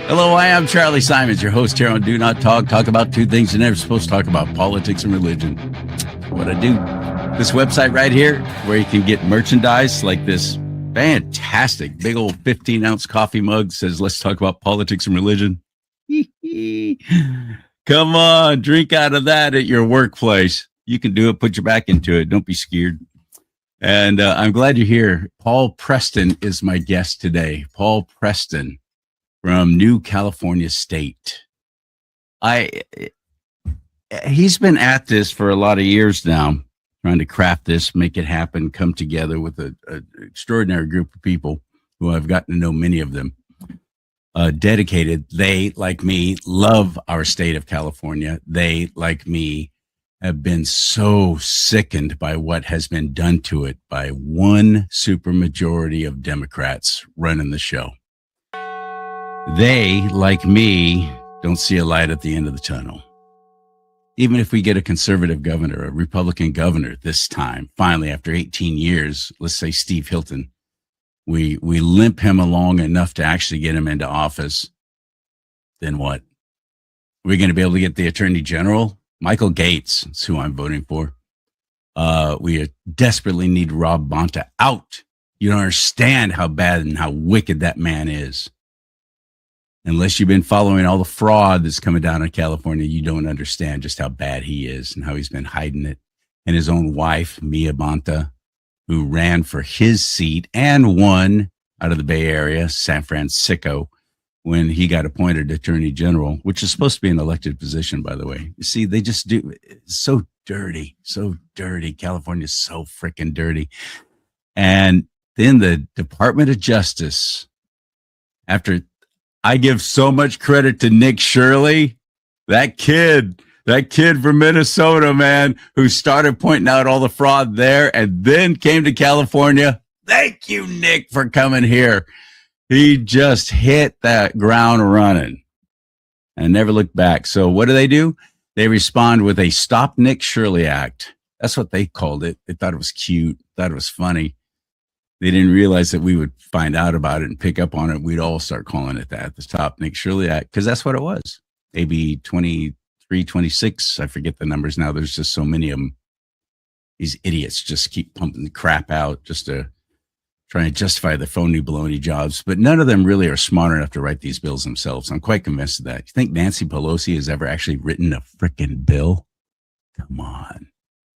Hello, I am CharLee Simons, your host here on Do Not Talk. Talk about two things you're never supposed to talk about: politics and religion. What I do. This website right here, where you can get merchandise like this fantastic big old 15-ounce coffee mug, says, "Let's talk about politics and religion." Come on, drink out of that at your workplace. You can do it. Put your back into it. Don't be scared. And I'm glad you're here. Paul Preston is my guest today. Paul Preston from New California State. He's been at this for a lot of years now, trying to craft this, make it happen, come together with an extraordinary group of people who I've gotten to know, many of them. Dedicated. They, like me, love our state of California. They, like me, have been so sickened by what has been done to it by one supermajority of Democrats running the show. They, like me, don't see a light at the end of the tunnel. Even if we get a conservative governor, a Republican governor this time, finally, after 18 years, let's say Steve Hilton, we limp him along enough to actually get him into office, then what? Are we going to be able to get the Attorney General? Michael Gates is who I'm voting for. We desperately need Rob Bonta out. You don't understand how bad and how wicked that man is. Unless you've been following all the fraud that's coming down in California, you don't understand just how bad he is and how he's been hiding it. And his own wife, Mia Bonta, who ran for his seat and won out of the Bay Area, San Francisco, when he got appointed Attorney General, which is supposed to be an elected position, by the way. You see, they just do. It's so dirty, so dirty. California's so freaking dirty. And then the Department of Justice, after I give so much credit to Nick Shirley, that kid from Minnesota, man, who started pointing out all the fraud there and then came to California. Thank you, Nick, for coming here. He just hit that ground running and never looked back. So what do? They respond with a Stop Nick Shirley Act. That's what they called it. They thought it was cute, thought it was funny. They didn't realize that we would find out about it and pick up on it. We'd all start calling it that, the Stop Nick Shirley Act, because that's what it was. AB 2326, I forget the numbers now. There's just so many of them. These idiots just keep pumping the crap out just to try and justify their phony baloney jobs. But none of them really are smart enough to write these bills themselves. I'm quite convinced of that. You think Nancy Pelosi has ever actually written a frickin' bill? Come on.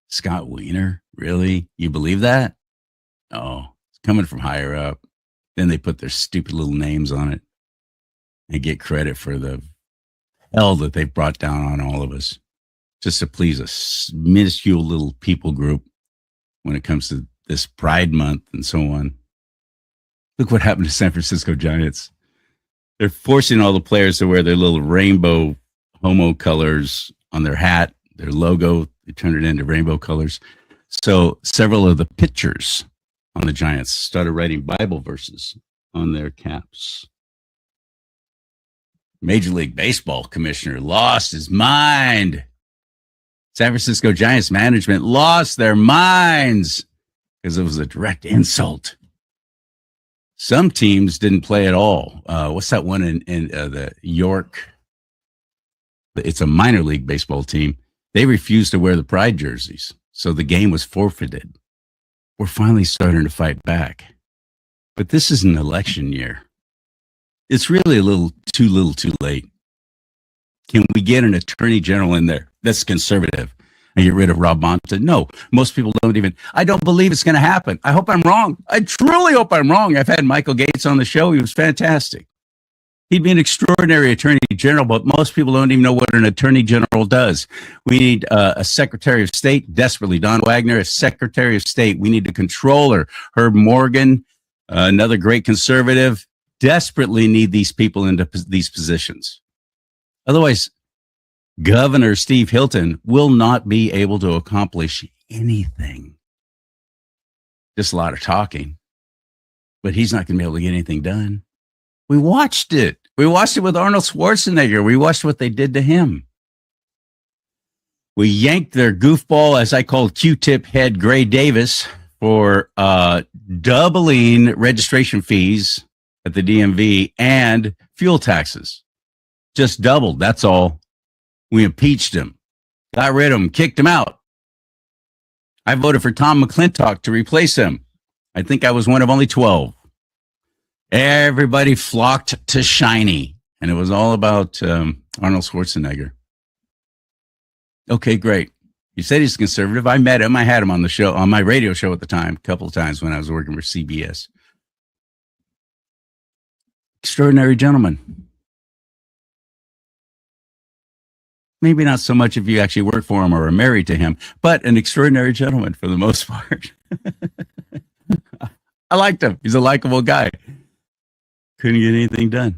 Scott Wiener? Really? You believe that? Oh, it's coming from higher up. Then they put their stupid little names on it and get credit for the hell that they've brought down on all of us just to please a minuscule little people group when it comes to this Pride Month and so on. Look what happened to San Francisco Giants. They're forcing all the players to wear their little rainbow homo colors on their hat, their logo. They turned it into rainbow colors. So several of the pitchers on the Giants started writing Bible verses on their caps. Major League Baseball commissioner lost his mind. San Francisco Giants management lost their minds because it was a direct insult. Some teams didn't play at all. What's that one in the York? It's a minor league baseball team. They refused to wear the Pride jerseys, so the game was forfeited. We're finally starting to fight back. But this is an election year. It's really a little too late. Can we get an attorney general in there that's conservative and get rid of Rob Bonta? No, most people don't even. I don't believe it's going to happen. I hope I'm wrong. I truly hope I'm wrong. I've had Michael Gates on the show. He was fantastic. He'd be an extraordinary attorney general, but most people don't even know what an attorney general does. We need a secretary of state, desperately. Don Wagner, a secretary of state. We need a controller. Herb Morgan, another great conservative. Desperately need these people into these positions. Otherwise, Governor Steve Hilton will not be able to accomplish anything. Just a lot of talking, but he's not going to be able to get anything done. We watched it. We watched it with Arnold Schwarzenegger. We watched what they did to him. We yanked their goofball, as I called Q-tip head, Gray Davis, for doubling registration fees at the DMV and fuel taxes. Just doubled. That's all. We impeached him, got rid of him, kicked him out. I voted for Tom McClintock to replace him. I think I was one of only 12. Everybody flocked to Shiny, and it was all about Arnold Schwarzenegger. Okay, great. He said he's conservative. I met him. I had him on the show, on my radio show at the time, a couple of times when I was working for CBS. Extraordinary gentleman. Maybe not so much if you actually work for him or are married to him, but an extraordinary gentleman for the most part. I liked him. He's a likable guy. Couldn't get anything done.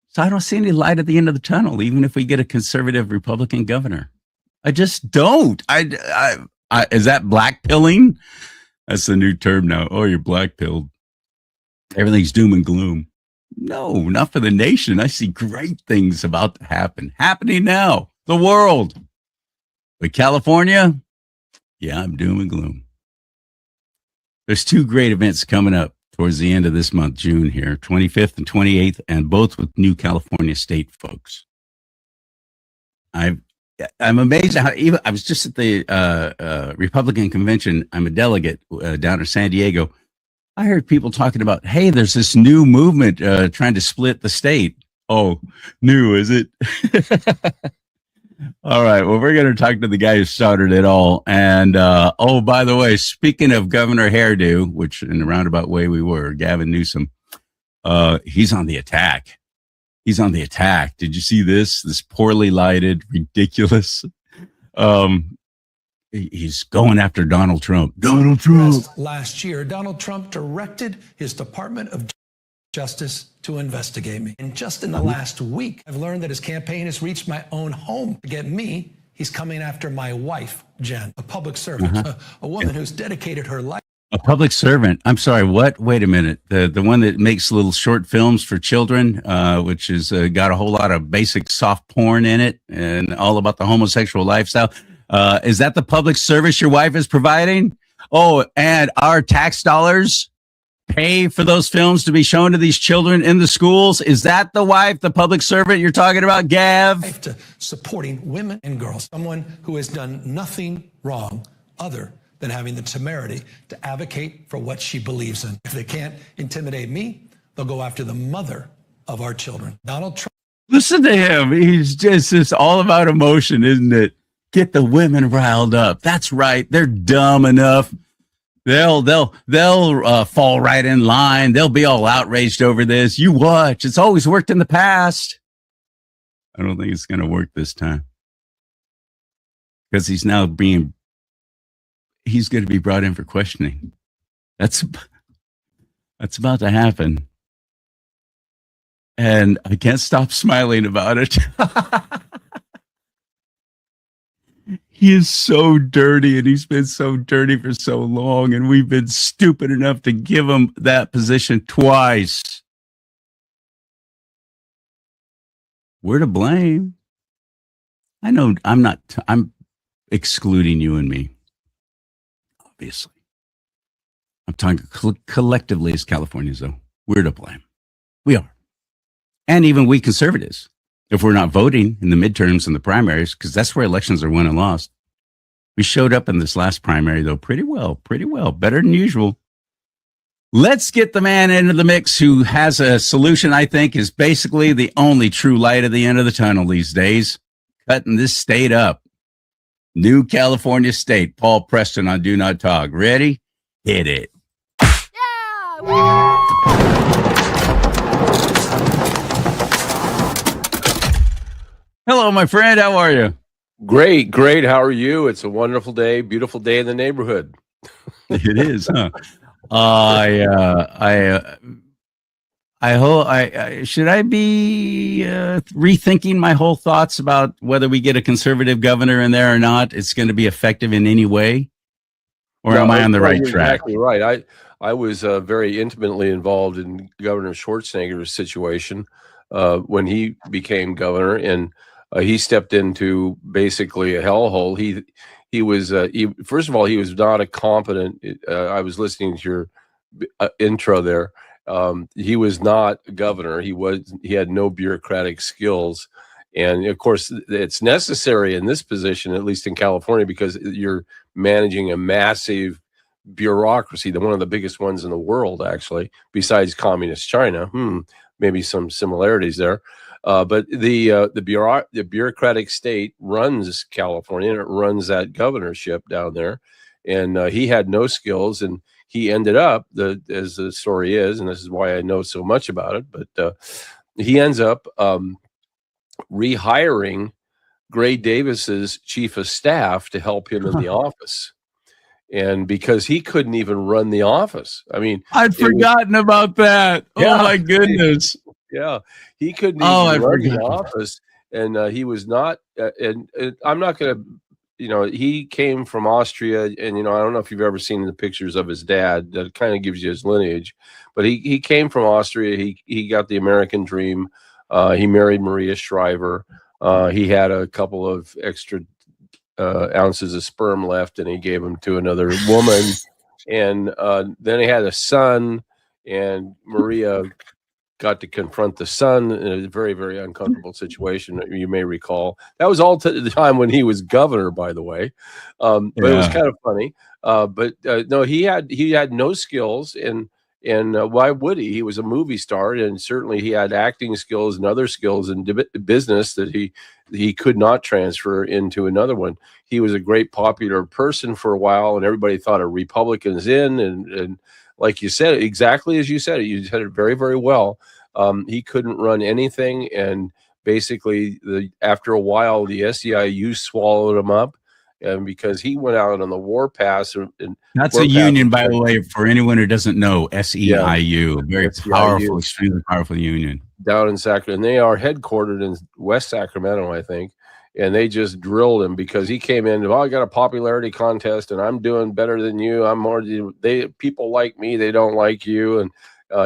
So I don't see any light at the end of the tunnel, even if we get a conservative Republican governor. I just don't. Is that blackpilling? That's the new term now. Oh, you're blackpilled. Everything's doom and gloom. No, not for the nation. I see great things about to happen. Happening now. The world. But California, yeah, I'm doom and gloom. There's two great events coming up towards the end of this month, June here, 25th and 28th, and both with new California state folks. I'm amazed at how even I was just at the Republican convention. I'm a delegate down in San Diego. I heard people talking about, hey, there's this new movement trying to split the state. Oh, new, is it? All right. Well, we're going to talk to the guy who started it all. And, oh, by the way, speaking of Governor Hairdo, which in a roundabout way we were, Gavin Newsom, he's on the attack. He's on the attack. Did you see this? This poorly lighted, ridiculous. He's going after Donald Trump. Donald Trump. Last year, Donald Trump directed his Department of Justice to investigate me. And just in the last week, I've learned that his campaign has reached my own home to get me. He's coming after my wife, Jen, a public servant, a woman who's dedicated her life. A public servant. I'm sorry, what? Wait a minute. The one that makes little short films for children, which has got a whole lot of basic soft porn in it and all about the homosexual lifestyle. Is that the public service your wife is providing? Oh, and our tax dollars pay for those films to be shown to these children in the schools? Is that the wife, the public servant you're talking about, Gav? To supporting women and girls, someone who has done nothing wrong other than having the temerity to advocate for what she believes in. If they can't intimidate me, they'll go after the mother of our children. Donald Trump. Listen to him. He's just all about emotion, isn't it? Get the women riled up. That's right. They're dumb enough. They'll fall right in line. They'll be all outraged over this. You watch. It's always worked in the past. I don't think it's going to work this time because he's going to be brought in for questioning. That's about to happen. And I can't stop smiling about it. He is so dirty, and he's been so dirty for so long, and we've been stupid enough to give him that position twice. We're to blame. I know I'm excluding you and me, obviously. I'm talking collectively as Californians, though. We're to blame. We are. And even we conservatives, if we're not voting in the midterms and the primaries, because that's where elections are won and lost. We showed up in this last primary, though, pretty well, better than usual. Let's get the man into the mix who has a solution I think is basically the only true light at the end of the tunnel these days, cutting this state up. New California State, Paul Preston on Do Not Talk. Ready? Hit it. Yeah! Hello, my friend. How are you? Great. How are you? It's a wonderful day, beautiful day in the neighborhood. It is, huh? I hope should I be rethinking my whole thoughts about whether we get a conservative governor in there or not? It's going to be effective in any way, or am I on the right track? Exactly right. I was very intimately involved in Governor Schwarzenegger's situation when he became governor, and he stepped into basically a hellhole. He was first of all, he was not a competent. I was listening to your intro there, He was not a governor. He had no bureaucratic skills. And of course, it's necessary in this position, at least in California, because you're managing a massive bureaucracy, one of the biggest ones in the world, actually, besides communist China. Maybe some similarities there. But the bureaucratic state runs California, and it runs that governorship down there. And he had no skills, and he ended up, as the story is, and this is why I know so much about it, but he ends up rehiring Gray Davis's chief of staff to help him in the office. And because he couldn't even run the office. I mean, I'd forgotten about that. Yeah. Oh my goodness. Yeah, he couldn't even run the office, and he was not. And I'm not going to, he came from Austria, and I don't know if you've ever seen the pictures of his dad. That kind of gives you his lineage. But he came from Austria. He got the American dream. He married Maria Shriver. He had a couple of extra ounces of sperm left, and he gave them to another woman. And then he had a son, and Maria got to confront the son in a very, very uncomfortable situation. You may recall that was all the time when he was governor, by the way. But it was kind of funny. No, he had no skills, and why would he? He was a movie star, and certainly he had acting skills and other skills in business that he could not transfer into another one. He was a great popular person for a while, and everybody thought of Republicans and like you said, exactly as you said it very, very well. He couldn't run anything, and basically, after a while, the SEIU swallowed him up, and because he went out on the warpath. And that's a union, by the way, for anyone who doesn't know. SEIU, a very powerful, extremely powerful union down in Sacramento, and they are headquartered in West Sacramento, I think. And they just drilled him because he came in. I got a popularity contest, and I'm doing better than you. I'm more. People like me. They don't like you, and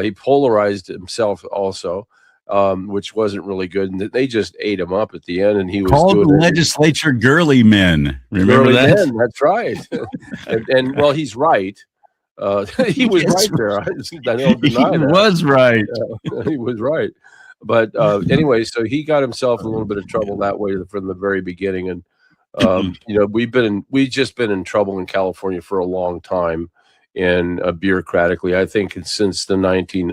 he polarized himself also, which wasn't really good. And they just ate him up at the end. And he was called the legislature "girly men." Remember that? Men, that's right. and well, he's right. He was right there. I don't deny that. Was right. He was right. But anyway, so he got himself in a little bit of trouble that way from the very beginning. And we've just been in trouble in California for a long time, and bureaucratically, I think it's since the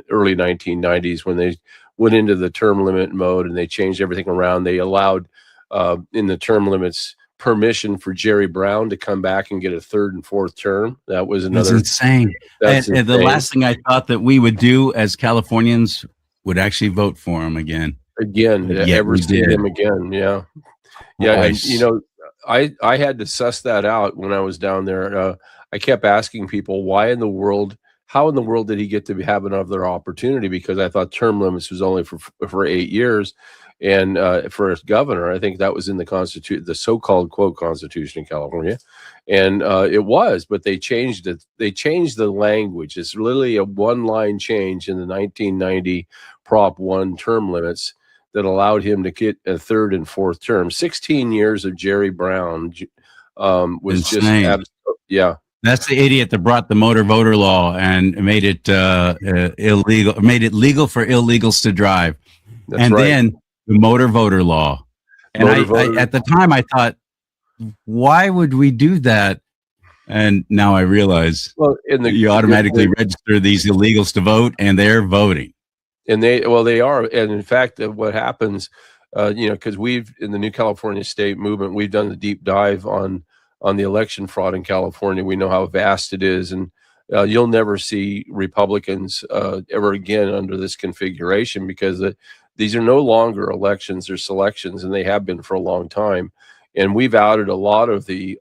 early 1990s when they went into the term limit mode and they changed everything around. They allowed in the term limits permission for Jerry Brown to come back and get a third and fourth term. That was another. That's insane. And the last thing I thought that we would do as Californians would actually vote for him again. Ever see him again. Yeah. Nice. And, I had to suss that out when I was down there. I kept asking people, how in the world did he get to have another opportunity? Because I thought term limits was only for 8 years. And for a governor, I think that was in the so-called quote Constitution in California. And it was, but they changed it. They changed the language. It's literally a one-line change in the 1990 Prop 1 term limits that allowed him to get a third and fourth term. 16 years of Jerry Brown was insane. Yeah. That's the idiot that brought the motor voter law and made it illegal, made it legal for illegals to drive. Then the motor voter law. And I at the time I thought, why would we do that? And now I realize you automatically register these illegals to vote, and they're voting. And they are. And in fact, what happens, because we've, in the New California State Movement, we've done the deep dive on the election fraud in California. We know how vast it is. And you'll never see Republicans ever again under this configuration, because these are no longer elections, they're selections, and they have been for a long time. And we've outed a lot of the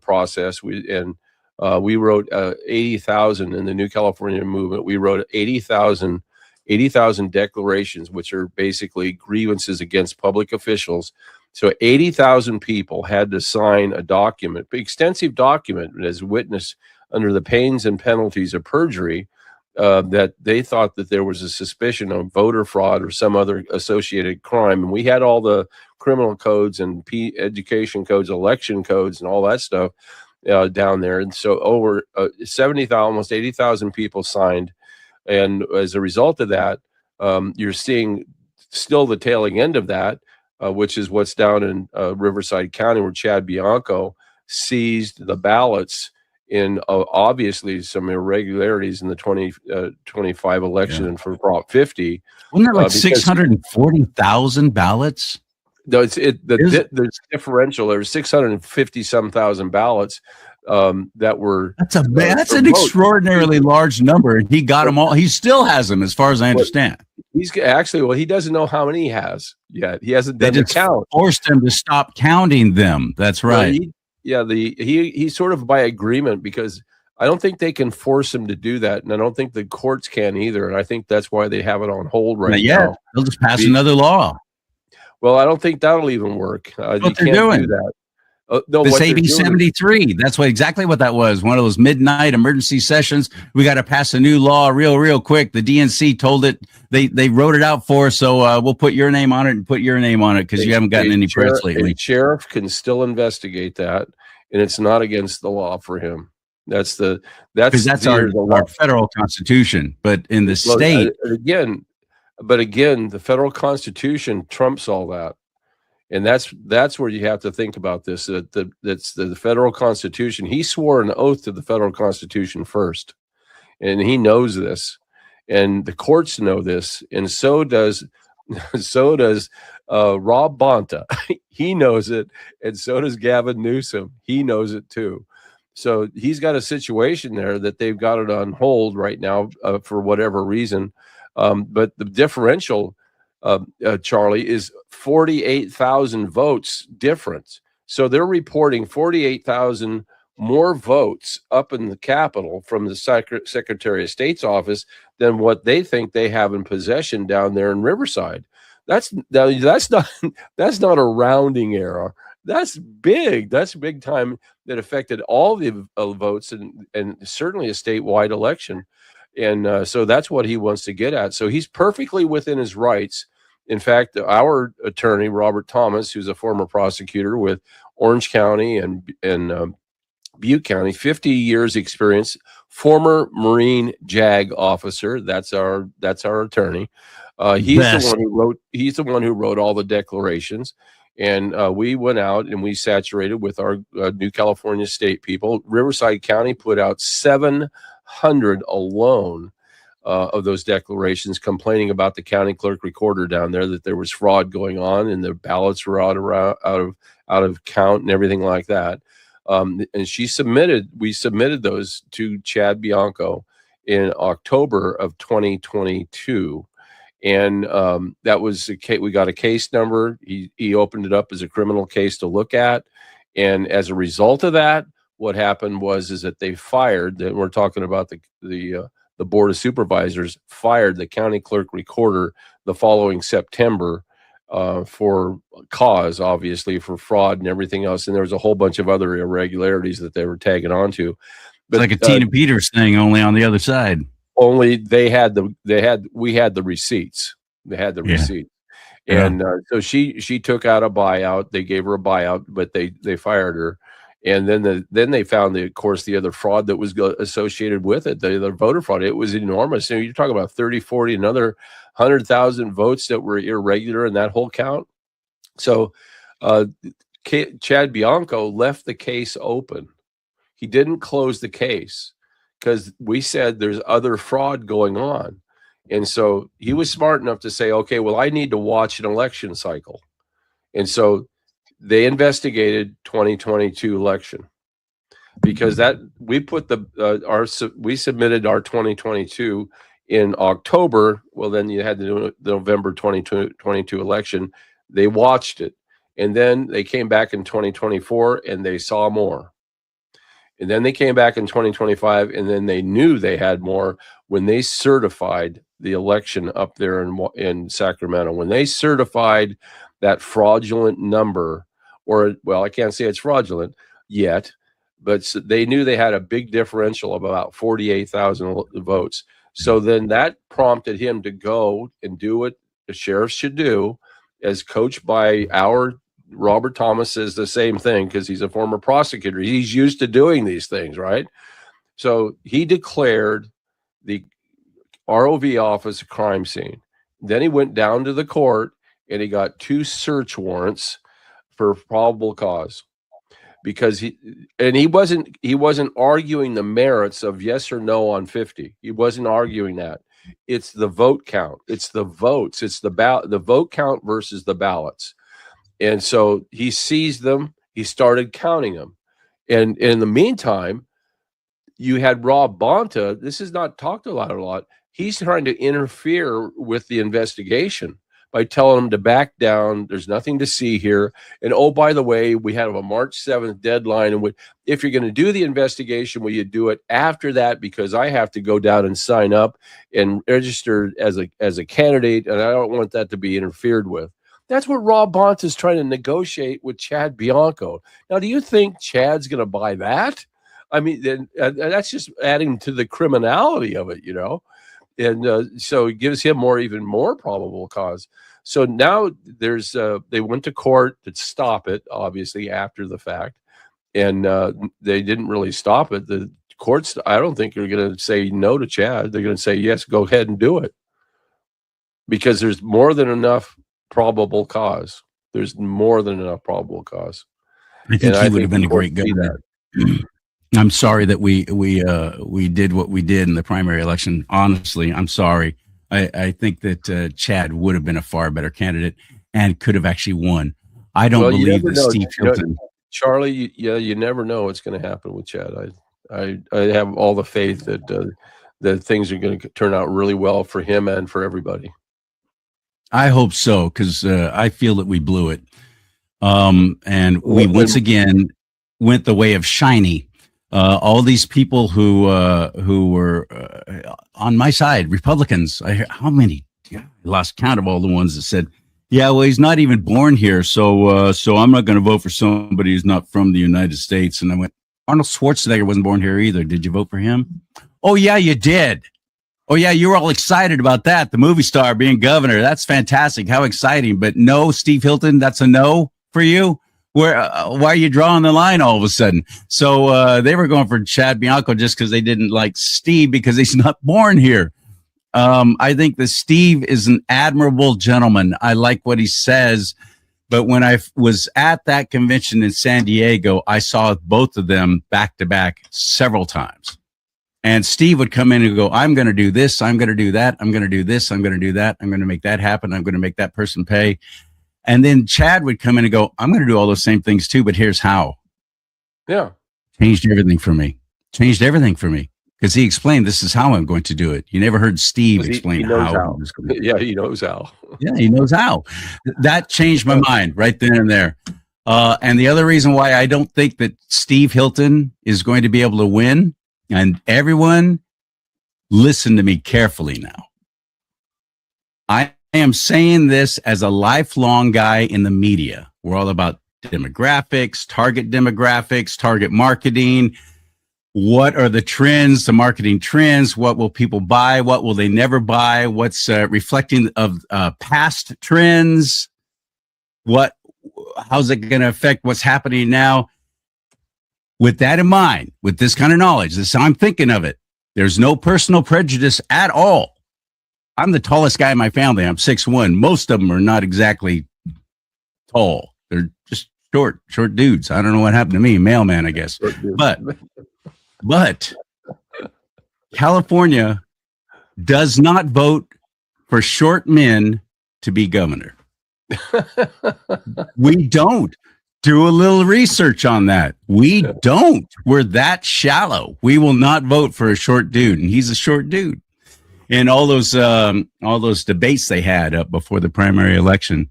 process. We wrote 80,000 in the New California Movement. We wrote 80,000 declarations, which are basically grievances against public officials. So 80,000 people had to sign a document, extensive document, as witness under the pains and penalties of perjury, that they thought that there was a suspicion of voter fraud or some other associated crime. And we had all the criminal codes and education codes, election codes, and all that stuff down there. And so over 70,000, almost 80,000 people signed. And as a result of that, you're seeing still the tailing end of that, which is what's down in Riverside County, where Chad Bianco seized the ballots in obviously some irregularities in the 2025 election and for Prop 50. Wasn't that like 640,000 ballots? No, there's differential. There's 650 some thousand ballots that were. That's an extraordinarily large number. He got them all. He still has them, as far as I understand. He's actually, well, he doesn't know how many he has yet. He hasn't done the count. Forced him to stop counting them. That's right. He sort of by agreement, because I don't think they can force him to do that, and I don't think the courts can either. And I think that's why they have it on hold right now. They'll just pass another law. Well, I don't think that'll even work. What they're doing. Do that. No, this AB 73. That's exactly what that was. One of those midnight emergency sessions. We got to pass a new law real quick. The DNC told it. They wrote it out for us. So we'll put your name on it and put your name on it because you haven't gotten any press lately. A sheriff can still investigate that, and it's not against the law for him. That's our federal constitution. But in the state, again, the federal constitution trumps all that. And that's where you have to think about this. That's the federal constitution. He swore an oath to the federal constitution first, and he knows this, and the courts know this, and so does Rob Bonta. He knows it, and so does Gavin Newsom. He knows it too. So he's got a situation there that they've got it on hold right now for whatever reason. But the differential, CharLee, is 48,000 votes difference. So they're reporting 48,000 more votes up in the Capitol from the Secretary of State's office than what they think they have in possession down there in Riverside. That's not a rounding error. That's big. That's big time that affected all the votes and certainly a statewide election. And so that's what he wants to get at. So he's perfectly within his rights. In fact, our attorney, Robert Thomas, who's a former prosecutor with Orange County and Butte County, 50 years experience, former Marine JAG officer. That's our attorney. He's the one who wrote all the declarations. And we went out and we saturated with our New California state people. Riverside County put out 700 alone of those declarations, complaining about the county clerk recorder down there, that there was fraud going on and the ballots were out of count and everything like that. And we submitted those to Chad Bianco in October of 2022. And that was we got a case number. He opened it up as a criminal case to look at. And as a result of that, what happened is that they fired, and we're talking about the Board of Supervisors fired the county clerk recorder the following September for cause, obviously, for fraud and everything else. And there was a whole bunch of other irregularities that they were tagging onto. But it's like a Tina Peters thing, only on the other side. Only we had the receipts. They had the receipts. And so she took out a buyout. They gave her a buyout, but they fired her. And then they found, of course, the other fraud that was associated with it, the other voter fraud. It was enormous. So you're talking about 30, 40, another 100,000 votes that were irregular in that whole count. So Chad Bianco left the case open. He didn't close the case because we said there's other fraud going on. And so he was smart enough to say, okay, well, I need to watch an election cycle. And so they investigated 2022 election, because that we put we submitted our 2022 in October. Well, then you had the November 2022 election. They watched it, and then they came back in 2024 and they saw more. And then they came back in 2025, and then they knew they had more when they certified the election up there in Sacramento. When they certified that fraudulent number, I can't say it's fraudulent yet, but they knew they had a big differential of about 48,000 votes. So then that prompted him to go and do what the sheriff should do, as coached by our Robert Thomas says the same thing because he's a former prosecutor. He's used to doing these things, right? So he declared the ROV office, a crime scene. Then he went down to the court and he got 2 search warrants for probable cause, because he wasn't arguing the merits of yes or no on 50. He wasn't arguing that. It's the vote count. It's the votes. It's the vote count versus the ballots. And so he seized them. He started counting them. And in the meantime, you had Rob Bonta. This is not talked about a lot. He's trying to interfere with the investigation by telling them to back down. There's nothing to see here. And oh, by the way, we have a March 7th deadline. And if you're going to do the investigation, will you do it after that? Because I have to go down and sign up and register as a candidate, and I don't want that to be interfered with. That's what Rob Bonta is trying to negotiate with Chad Bianco. Now, do you think Chad's going to buy that? I mean, then that's just adding to the criminality of it, you know? And so it gives him even more probable cause. So now they went to court to stop it, obviously, after the fact. And they didn't really stop it. The courts, I don't think, are going to say no to Chad. They're going to say, yes, go ahead and do it. Because there's more than enough probable cause. There's more than enough probable cause. I think he would have been a great governor. I'm sorry that we did what we did in the primary election. Honestly, I'm sorry. I think that Chad would have been a far better candidate and could have actually won. I don't believe that Steve Hilton. CharLee, you never know what's going to happen with Chad. I have all the faith that things are going to turn out really well for him and for everybody. I hope so, because I feel that we blew it. And we once again went the way of shiny. All these people who were on my side, Republicans, I hear how many? I lost count of all the ones that said, yeah, well, he's not even born here. So I'm not going to vote for somebody who's not from the United States. And I went, Arnold Schwarzenegger wasn't born here either. Did you vote for him? Oh, yeah, you did. Oh, yeah, you were all excited about that. The movie star being governor. That's fantastic. How exciting. But no, Steve Hilton, that's a no for you. Why are you drawing the line all of a sudden? So they were going for Chad Bianco just because they didn't like Steve because he's not born here. I think that Steve is an admirable gentleman. I like what he says. But when I was at that convention in San Diego, I saw both of them back to back several times. And Steve would come in and go, I'm going to do this. I'm going to do that. I'm going to do this. I'm going to do that. I'm going to make that happen. I'm going to make that person pay. And then Chad would come in and go, I'm going to do all those same things too, but here's how. Yeah. Changed everything for me. Because he explained, this is how I'm going to do it. You never heard Steve explain how. Yeah, he knows how. Yeah, he knows how. That changed my mind right then and there. And the other reason why I don't think that Steve Hilton is going to be able to win, and everyone listen to me carefully now. I am saying this as a lifelong guy in the media. We're all about demographics, target marketing. What are the trends, the marketing trends? What will people buy? What will they never buy? What's reflecting of past trends? How's it going to affect what's happening now? With that in mind, with this kind of knowledge, this is how I'm thinking of it. There's no personal prejudice at all. I'm the tallest guy in my family. I'm 6'1". Most of them are not exactly tall. They're just short dudes. I don't know what happened to me, mailman, I guess. But California does not vote for short men to be governor. We don't. Do a little research on that. We don't. We're that shallow. We will not vote for a short dude, and he's a short dude. And all those debates they had up before the primary election,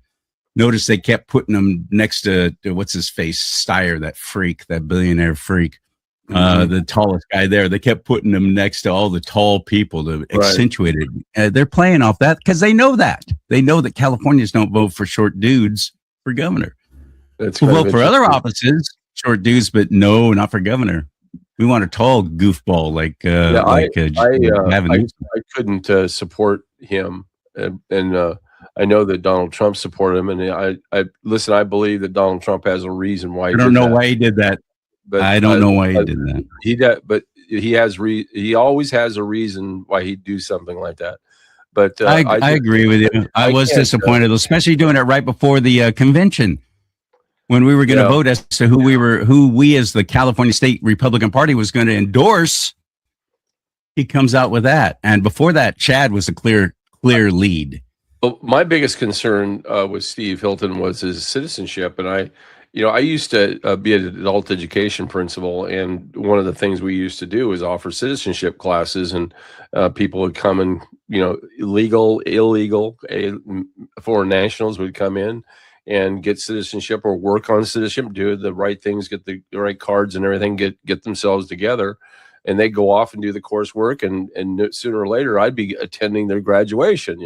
notice they kept putting them next to what's his face, Steyer, that billionaire freak, the tallest guy there. They kept putting them next to all the tall people to accentuate it. They're playing off that because they know that. They know that Californians don't vote for short dudes for governor. We'll vote for other offices, short dudes, but no, not for governor. We want a tall goofball I couldn't support him, and I know that Donald Trump supported him, and I believe that Donald Trump has a reason why. I don't know why he did that. But I don't know why he did that. But he always has a reason why he'd do something like that. But I agree with you. I was disappointed, especially doing it right before the convention, when we were going to vote as to who we as the California State Republican Party was going to endorse. He comes out with that, and before that, Chad was a clear lead. Well, my biggest concern with Steve Hilton was his citizenship, and I used to be an adult education principal, and one of the things we used to do is offer citizenship classes, and people would come and, legal, illegal, foreign nationals would come in and get citizenship or work on citizenship, do the right things, get the right cards and everything, get themselves together, and they go off and do the coursework, and sooner or later I'd be attending their graduation,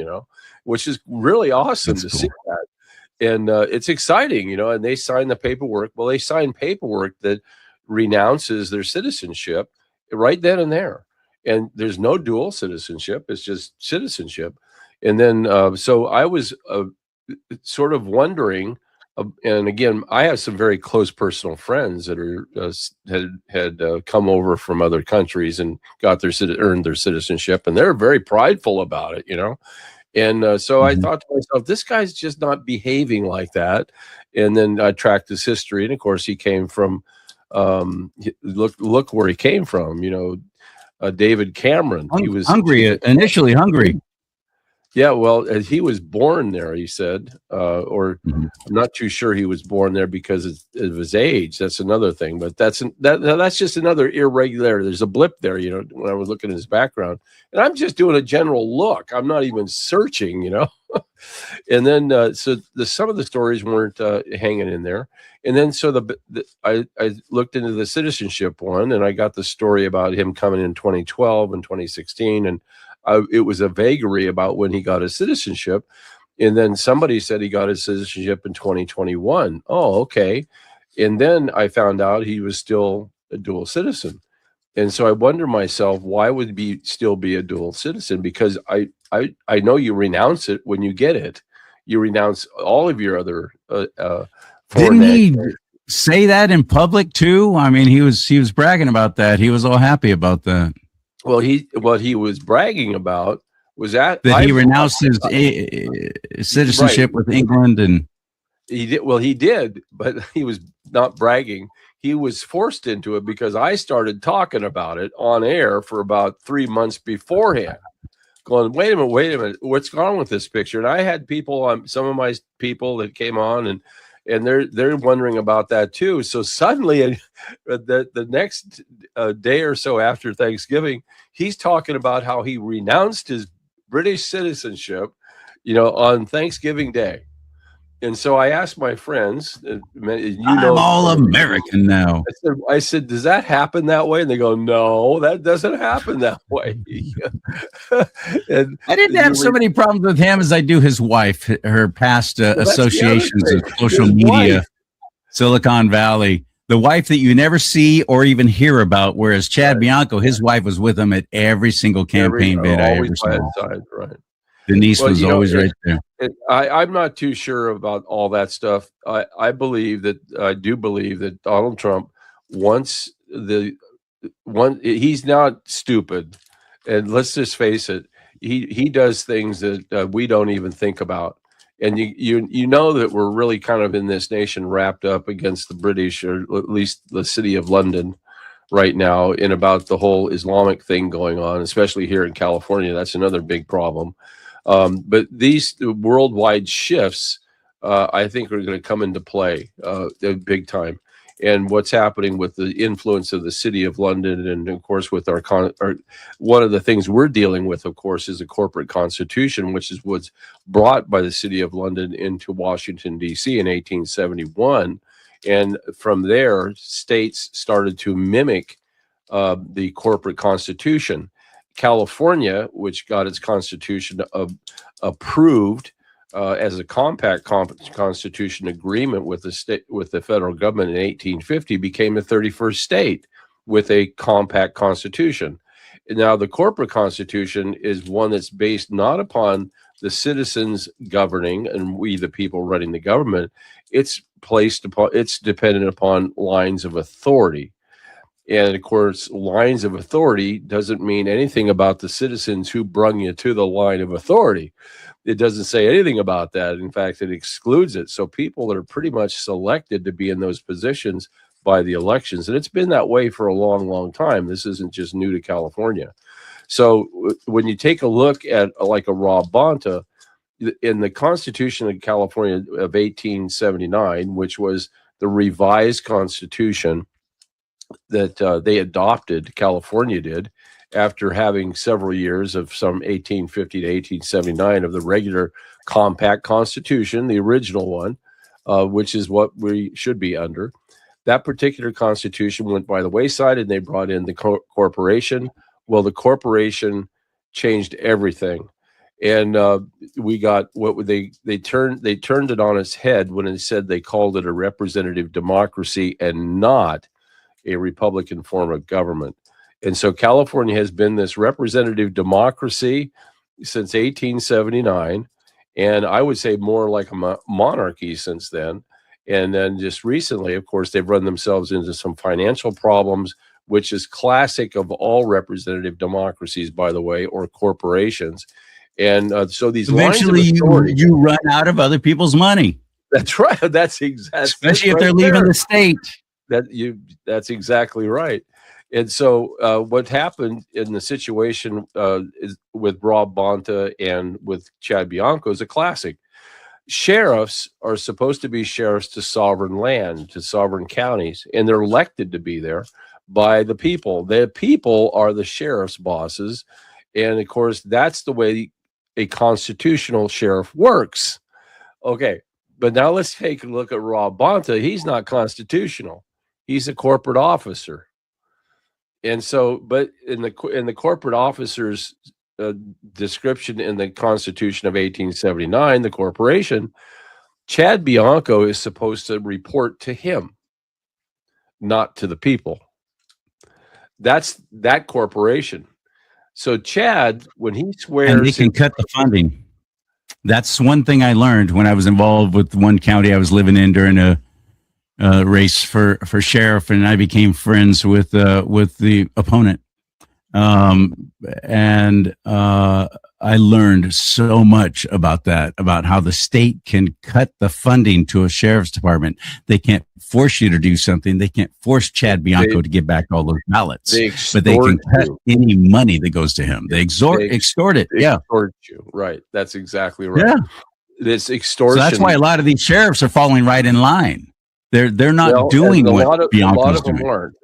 which is really awesome to see that. And it's exciting, and they sign the paperwork. Well, they sign paperwork that renounces their citizenship right then and there. And there's no dual citizenship. It's just citizenship. And then, so I was sort of wondering, and again, I have some very close personal friends that are had come over from other countries and earned their citizenship, and they're very prideful about it, And so I thought to myself, this guy's just not behaving like that. And then I tracked his history, and of course, he came from look where he came from. David Cameron. He was initially Hungary. Yeah, well, he was born there, he said, or I'm not too sure he was born there because of his age. That's another thing, but that's just another irregularity. There's a blip there, when I was looking at his background, and I'm just doing a general look. I'm not even searching, And then so some of the stories weren't hanging in there, and then so I looked into the citizenship one, and I got the story about him coming in 2012 and 2016, and it was a vagary about when he got his citizenship. And then somebody said he got his citizenship in 2021. Oh, okay. And then I found out he was still a dual citizen. And so I wonder myself, why would he still be a dual citizen? Because I know you renounce it when you get it. You renounce all of your other Didn't he say that in public too? I mean, he was bragging about that. He was all happy about that. Well, what he was bragging about was that he renounced his citizenship with England, and he did. Well, he did, but he was not bragging. He was forced into it because I started talking about it on air for about 3 months beforehand, going, wait a minute, what's going on with this picture? And I had people, some of my people that came on, and they're wondering about that too. So suddenly, the next day or so after Thanksgiving, he's talking about how he renounced his British citizenship, on Thanksgiving Day. And so I asked my friends, I'm all American now. I said, does that happen that way? And they go, no, that doesn't happen that way. And I didn't have so many problems with him as I do his wife, her past associations of social media, Silicon Valley, the wife that you never see or even hear about. Whereas Chad Bianco, his wife was with him at every single campaign bid I ever saw. Right. Denise was always right there. I'm not too sure about all that stuff. I do believe that Donald Trump he's not stupid, and let's just face it, he does things that we don't even think about. And you know that we're really kind of in this nation wrapped up against the British, or at least the city of London right now, in about the whole Islamic thing going on, especially here in California. That's another big problem. But these worldwide shifts, I think, are going to come into play big time. And what's happening with the influence of the city of London, and of course, with our one of the things we're dealing with, of course, is a corporate constitution, which is what's brought by the city of London into Washington, D.C. in 1871. And from there, states started to mimic the corporate constitution. California, which got its constitution approved as a compact constitution agreement with the federal government in 1850, became the 31st state with a compact constitution. Now, the corporate constitution is one that's based not upon the citizens governing and we the people running the government. It's dependent upon lines of authority. And of course, lines of authority doesn't mean anything about the citizens who brung you to the line of authority. It doesn't say anything about that. In fact, it excludes it. So people that are pretty much selected to be in those positions by the elections. And it's been that way for a long, long time. This isn't just new to California. So when you take a look at like a Rob Bonta, in the Constitution of California of 1879, which was the revised Constitution that they adopted, California did, after having several years of some 1850 to 1879 of the regular compact Constitution, the original one, which is what we should be under. That particular Constitution went by the wayside, and they brought in the corporation. Well, the corporation changed everything. And we got what they turned it on its head when it said they called it a representative democracy and not a Republican form of government. And so California has been this representative democracy since 1879, and I would say more like a monarchy since then. And then just recently, of course, they've run themselves into some financial problems, which is classic of all representative democracies, by the way, or corporations. And so these eventually lines of authority, you run out of other people's money. That's right. That's exactly, especially if they're leaving the state. That's exactly right. And so what happened in the situation is with Rob Bonta and with Chad Bianco is a classic. Sheriffs are supposed to be sheriffs to sovereign land, to sovereign counties, and they're elected to be there by the people. The people are the sheriff's bosses. And of course, that's the way a constitutional sheriff works. Okay, but now let's take a look at Rob Bonta. He's not constitutional. He's a corporate officer. And so, but in the corporate officer's description in the Constitution of 1879, the corporation, Chad Bianco is supposed to report to him, not to the people. That's that corporation. So Chad, when he swears, and they can cut the funding. That's one thing I learned when I was involved with one county I was living in during a race for sheriff, and I became friends with the opponent. And I learned so much about that, about how the state can cut the funding to a sheriff's department. They can't force you to do something. They can't force Chad Bianco to give back all those ballots, but they can cut any money that goes to him. They extort it. Yeah. Extort you. Right. That's exactly right. Yeah. This extortion. So that's why a lot of these sheriffs are falling right in line. They're not doing what Bianco's doing. A lot of them aren't.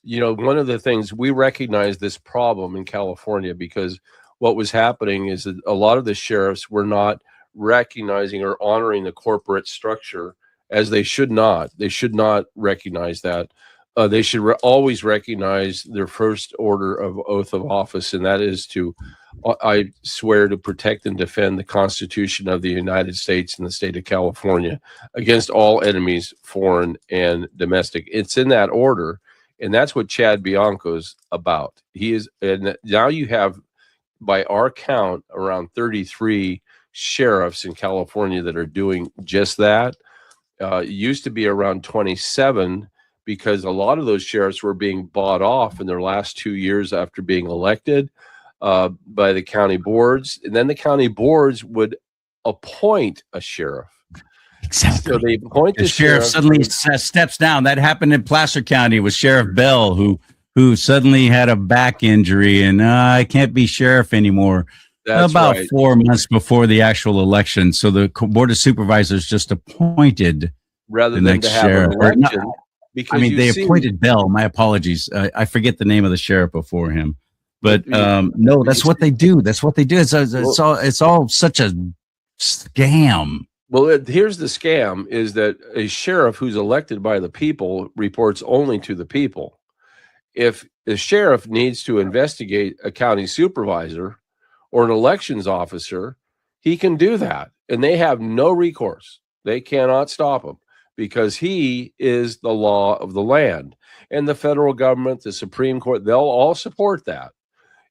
One of the things we recognize this problem in California, because what was happening is that a lot of the sheriffs were not recognizing or honoring the corporate structure as they should not. They should not recognize that. They should always recognize their first order of oath of office, and that is to, I swear to protect and defend the Constitution of the United States and the state of California against all enemies, foreign and domestic. It's in that order, and that's what Chad Bianco's about. He is, and now you have, by our count, around 33 sheriffs in California that are doing just that. It used to be around 27, because a lot of those sheriffs were being bought off in their last 2 years after being elected by the county boards. And then the county boards would appoint a sheriff. Exactly. So they appoint the sheriff suddenly steps down. That happened in Placer County with Sheriff Bell, who suddenly had a back injury and I can't be sheriff anymore. That's about right. 4 months before the actual election. So the board of supervisors just appointed rather the than next to have sheriff. an election. Because they appointed Bell. My apologies. I forget the name of the sheriff before him. But no, that's what they do. That's what they do. It's all such a scam. Well, here's the scam: is that a sheriff who's elected by the people reports only to the people. If the sheriff needs to investigate a county supervisor or an elections officer, he can do that, and they have no recourse. They cannot stop him, because he is the law of the land. And the federal government, the Supreme Court, they'll all support that.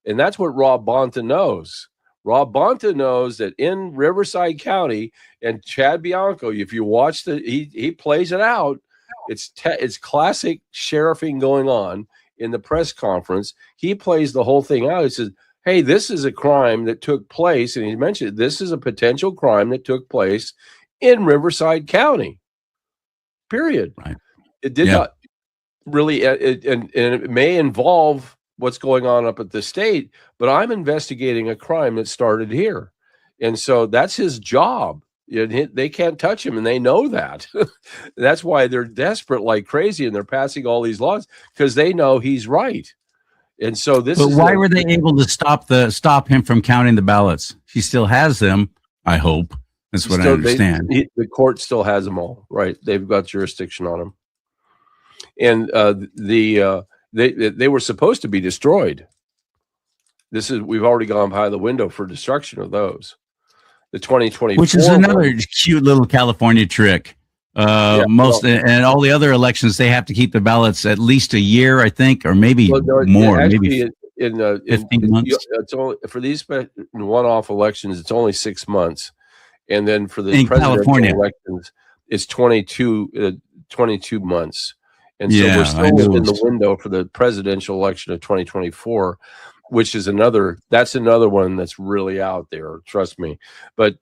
And that's what Rob Bonta knows. Rob Bonta knows that in Riverside County, and Chad Bianco, if you watch he plays it out. It's classic sheriffing going on in the press conference. He plays the whole thing out. He says, hey, this is a crime that took place. And he mentioned this is a potential crime that took place in Riverside County. Period. Right. It did not really, and it may involve what's going on up at the state, but I'm investigating a crime that started here. And so that's his job. They can't touch him, and they know that. That's why they're desperate like crazy, and they're passing all these laws because they know he's right. And so this But is why were they able to stop him from counting the ballots? He still has them, I hope. That's what I understand. The court still has them all, right? They've got jurisdiction on them. And they were supposed to be destroyed. We've already gone by the window for destruction of those. The 2024, which is another cute little California trick. And all the other elections, they have to keep the ballots at least a year, I think, or maybe more. Actually, maybe 15 months. It's only for these one-off elections. It's only 6 months, and then for the in presidential California elections, it's 22 months. And so we're still in the window for the presidential election of 2024, which is another one that's really out there. Trust me. But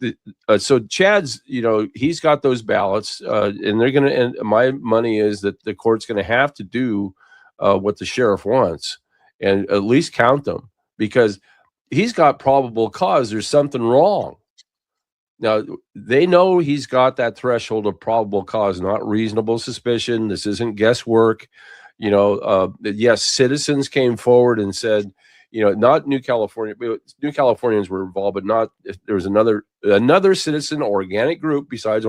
so Chad's, he's got those ballots, and they're going to. And my money is that the court's going to have to do what the sheriff wants, and at least count them, because he's got probable cause. There's something wrong. Now, they know he's got that threshold of probable cause, not reasonable suspicion. This isn't guesswork. Yes, citizens came forward and said, not New California. New Californians were involved, but not. There was another citizen organic group besides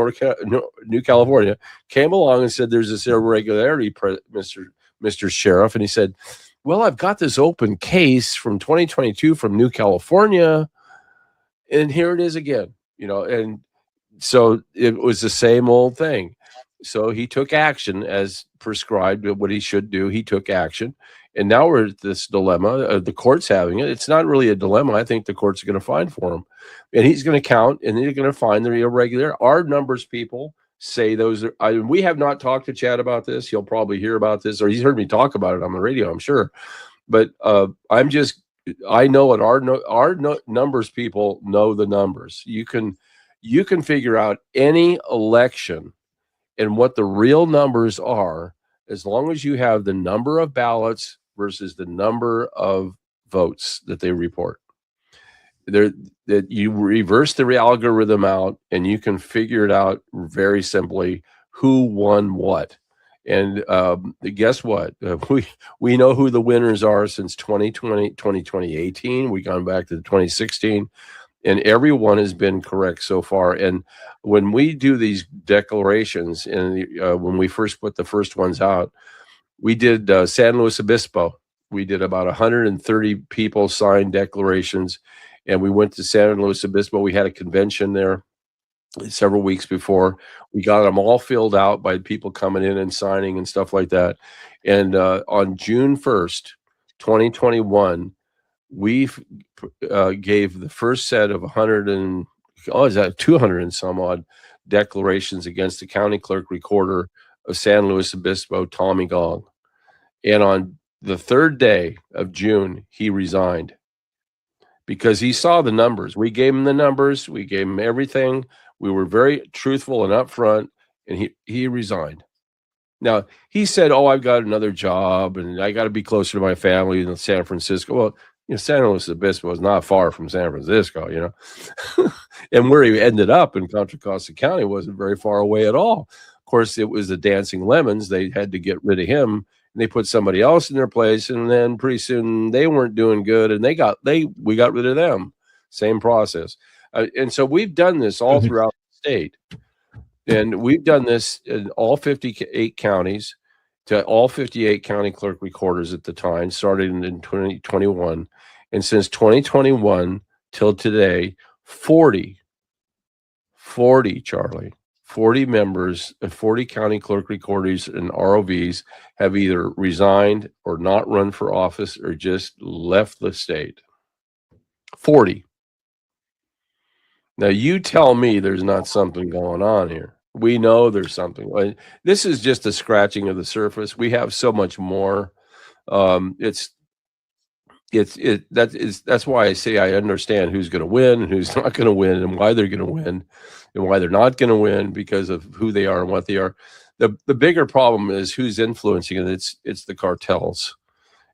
New California came along and said, there's this irregularity, Mr. Sheriff. And he said, well, I've got this open case from 2022 from New California, and here it is again. And so it was the same old thing. So he took action as prescribed what he should do. He took action. And now we're at this dilemma. The court's having it. It's not really a dilemma. I think the court's going to find for him. And he's going to count, and they're going to find they're irregular. Our numbers people say those are. We have not talked to Chad about this. He'll probably hear about this, or he's heard me talk about it on the radio, I'm sure. But I know what our numbers people know the numbers. You can figure out any election and what the real numbers are, as long as you have the number of ballots versus the number of votes that they report. That you reverse the algorithm out, and you can figure it out very simply who won what. And guess what? We know who the winners are since 2018. We've gone back to 2016, and everyone has been correct so far. And when we do these declarations, and when we first put the first ones out, we did San Luis Obispo. We did about 130 people sign declarations, and we went to San Luis Obispo. We had a convention there several weeks before. We got them all filled out by people coming in and signing and stuff like that. And on June 1st, 2021, we gave the first set of 200 and some odd declarations against the county clerk recorder of San Luis Obispo, Tommy Gong. And on the third day of June, he resigned because he saw the numbers. We gave him the numbers. We gave him everything. We were very truthful and upfront, and he resigned. Now, he said, I've got another job, and I got to be closer to my family in San Francisco. Well, San Luis Obispo is not far from San Francisco, and where he ended up in Contra Costa County wasn't very far away at all. Of course, it was the Dancing Lemons. They had to get rid of him, and they put somebody else in their place, and then pretty soon they weren't doing good, and we got rid of them. Same process. And so we've done this all throughout the state. And we've done this in all 58 counties, to all 58 county clerk recorders at the time, started in 2021. And since 2021 till today, 40 members, 40 county clerk recorders and ROVs have either resigned or not run for office or just left the state. 40. Now, you tell me there's not something going on here. We know there's something. This is just a scratching of the surface. We have so much more. It's that's why I say I understand who's going to win and who's not going to win, and why they're going to win and why they're not going to win, because of who they are and what they are. The bigger problem is who's influencing it. It's the cartels.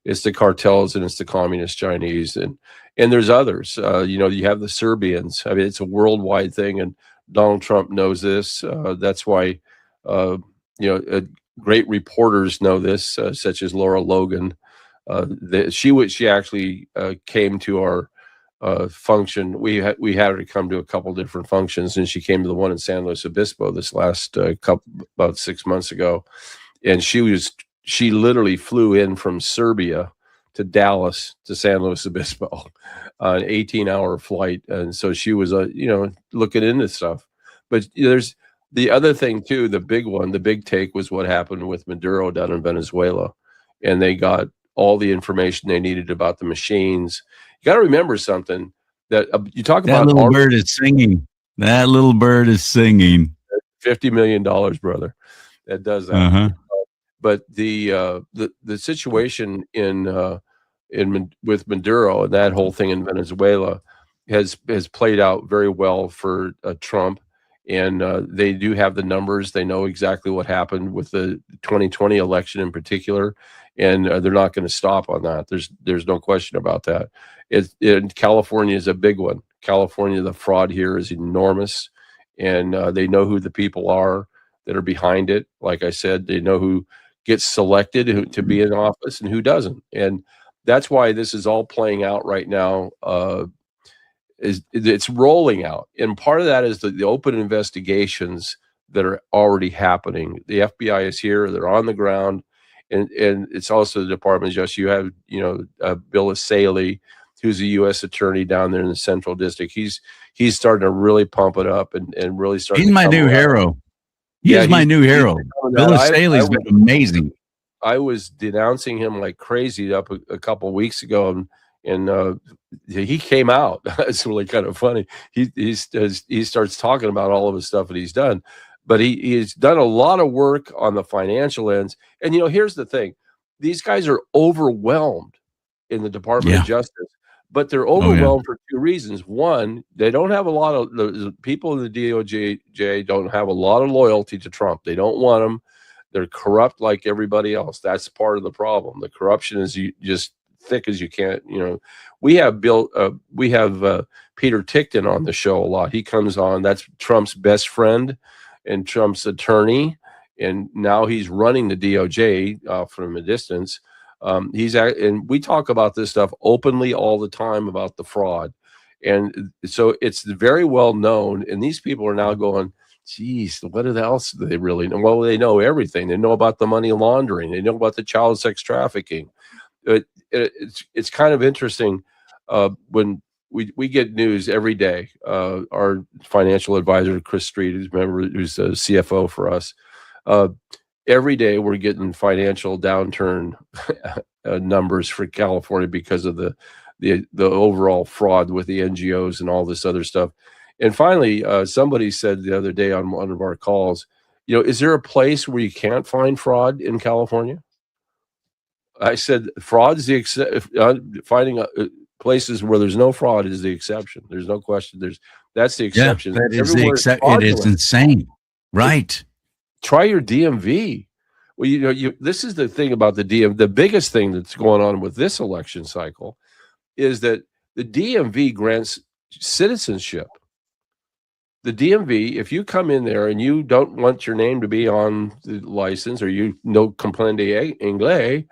It's the cartels, and it's the communist Chinese, and there's others. You have the Serbians. I mean, it's a worldwide thing, and Donald Trump knows this. That's why uh, great reporters know this, such as Laura Logan. She actually came to our function. We had her to come to a couple different functions, and she came to the one in San Luis Obispo this last about 6 months ago, and she literally flew in from Serbia to Dallas to San Luis Obispo, an 18-hour flight, and so she was looking into stuff. But there's the other thing too. The big take was what happened with Maduro down in Venezuela, and they got all the information they needed about the machines. You got to remember something that you talk that about. That little bird is singing. That little bird is singing. $50 million, brother. That does that. Uh-huh. But the situation with Maduro and that whole thing in Venezuela has played out very well for Trump, and they do have the numbers. They know exactly what happened with the 2020 election in particular, and they're not going to stop on that. There's no question about that. California is a big one. California, the fraud here is enormous, and they know who the people are that are behind it. Like I said, they know who gets selected to be in office and who doesn't, and that's why this is all playing out right now. It's rolling out, and part of that is the open investigations that are already happening. The FBI is here; they're on the ground, and it's also the Department of Justice. You have Bill Saley, who's a U.S. attorney down there in the Central District. He's starting to really pump it up and really start. He's my new hero. He's my new hero. Bill Saley's been amazing. I was denouncing him like crazy up a couple of weeks ago, and he came out. It's really kind of funny. He starts talking about all of his stuff that he's done, but he's done a lot of work on the financial ends. And here's the thing: these guys are overwhelmed in the Department of Justice, but they're overwhelmed for two reasons. One, they don't have a lot of the people in the DOJ don't have a lot of loyalty to Trump. They don't want him. They're corrupt like everybody else. That's part of the problem. The corruption is just thick as you can't. We have Peter Tickton on the show a lot. He comes on. That's Trump's best friend and Trump's attorney, and now he's running the DOJ from a distance. And we talk about this stuff openly all the time about the fraud, and so it's very well known. And these people are now going, geez, what else do they really know? Well, they know everything. They know about the money laundering. They know about the child sex trafficking. It's kind of interesting when we get news every day. Our financial advisor, Chris Street, who's a CFO for us, every day we're getting financial downturn numbers for California because of the overall fraud with the NGOs and all this other stuff. And finally, somebody said the other day on one of our calls, is there a place where you can't find fraud in California? I said, fraud is the finding places where there's no fraud is the exception. There's no question. That's the exception. Yeah, that is the exception. It is insane, right? Try your DMV. Well, this is the thing about the DMV. The biggest thing that's going on with this election cycle is that the DMV grants citizenship. The DMV, if you come in there and you don't want your name to be on the license, or you no comprende inglés,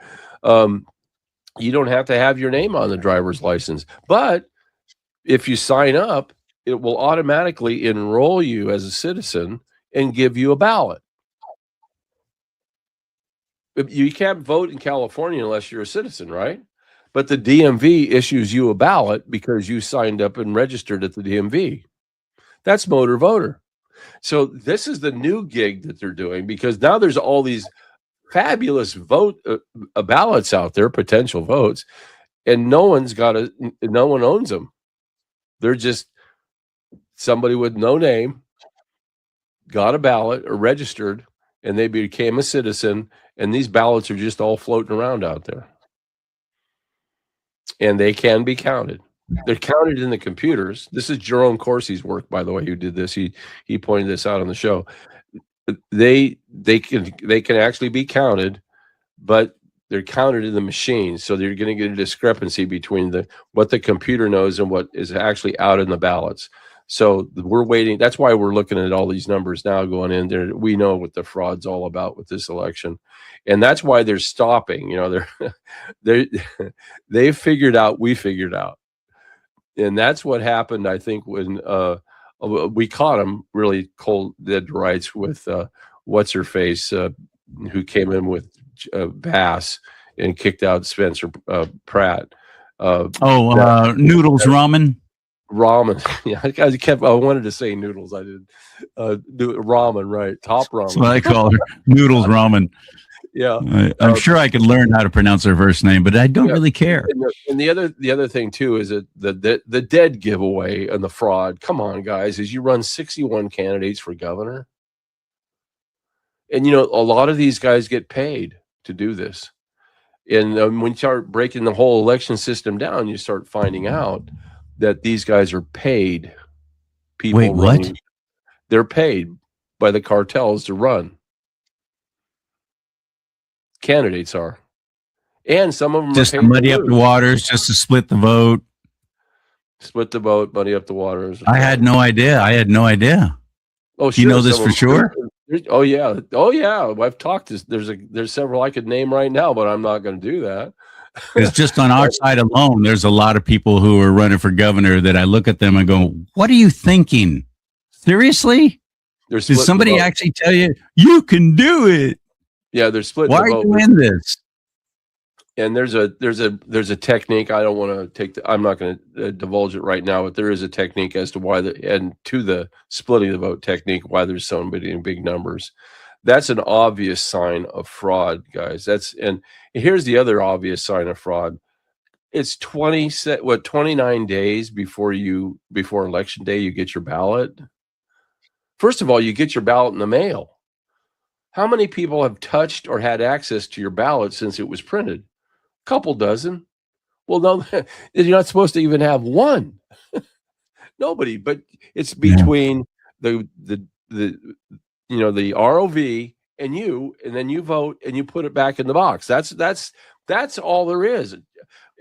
you don't have to have your name on the driver's license. But if you sign up, it will automatically enroll you as a citizen and give you a ballot. You can't vote in California unless you're a citizen, right? But the DMV issues you a ballot because you signed up and registered at the DMV. That's motor voter. So this is the new gig that they're doing, because now there's all these fabulous ballots out there, potential votes, and no one owns them. They're just somebody with no name got a ballot or registered, and they became a citizen, and these ballots are just all floating around out there. And they can be counted. They're counted in the computers. This is Jerome Corsi's work, by the way, who did this. He pointed this out on the show. They can actually be counted, but they're counted in the machine. So you're going to get a discrepancy between what the computer knows and what is actually out in the ballots. So we're waiting. That's why we're looking at all these numbers now going in there. We know what the fraud's all about with this election. And that's why they're stopping. You know, they figured out, we figured out. And that's what happened, I think, when we caught them really cold dead rights with what's her face, who came in with Bass and kicked out Spencer Pratt. Noodles ramen. Ramen. Yeah, I wanted to say noodles. I did. Ramen, right? Top ramen. That's what I call her. Noodles ramen. Yeah, I'm sure I could learn how to pronounce her first name, but I don't really care. And the other thing too is that the dead giveaway and the fraud. Come on, guys, is you run 61 candidates for governor, and a lot of these guys get paid to do this. And when you start breaking the whole election system down, you start finding out that these guys are paid people. Wait, what? They're paid by the cartels to run. Candidates are, and some of them just are to muddy up the waters, just to split the vote. Split the vote, muddy up the waters. I had no idea. Oh, sure. You know this for sure? Oh yeah. I've talked to. There's several I could name right now, but I'm not going to do that. Because just on our side alone, there's a lot of people who are running for governor that I look at them and go, "What are you thinking? Seriously? Did somebody actually tell you you can do it?" Yeah, they're split. Why are you in this? And there's a technique. I don't want to I'm not going to divulge it right now, but there is a technique as to why the splitting the vote technique, why there's so many big numbers. That's an obvious sign of fraud, guys. And here's the other obvious sign of fraud. It's 29 days before election day you get your ballot. First of all, you get your ballot in the mail. How many people have touched or had access to your ballot since it was printed? A couple dozen. Well, no, you're not supposed to even have one. Nobody, but it's between the ROV and you, and then you vote and you put it back in the box. That's all there is.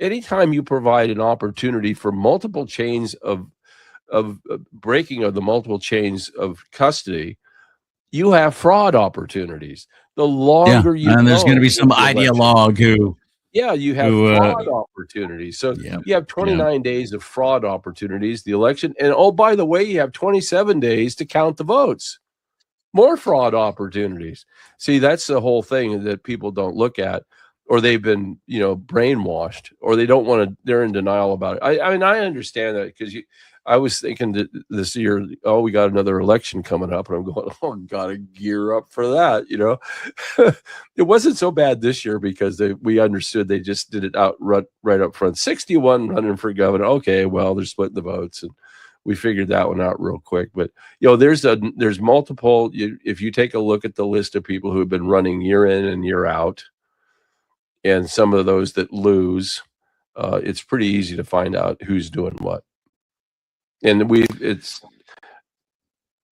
Anytime you provide an opportunity for multiple chains of breaking of the multiple chains of custody, you have fraud opportunities. The longer and there's going to be some ideologue who you have fraud opportunities. So you have 29 days of fraud opportunities, the election, and by the way, you have 27 days to count the votes. More fraud opportunities. See, that's the whole thing that people don't look at, or they've been brainwashed, or they don't want to. They're in denial about it. I mean, I understand that, because I was thinking that this year, we got another election coming up, and I'm going, gotta gear up for that. It wasn't so bad this year because we understood they just did it right up front. 61 running for governor. Okay, well, they're splitting the votes, and we figured that one out real quick. But there's multiple. If you take a look at the list of people who have been running year in and year out, and some of those that lose, it's pretty easy to find out who's doing what. And it's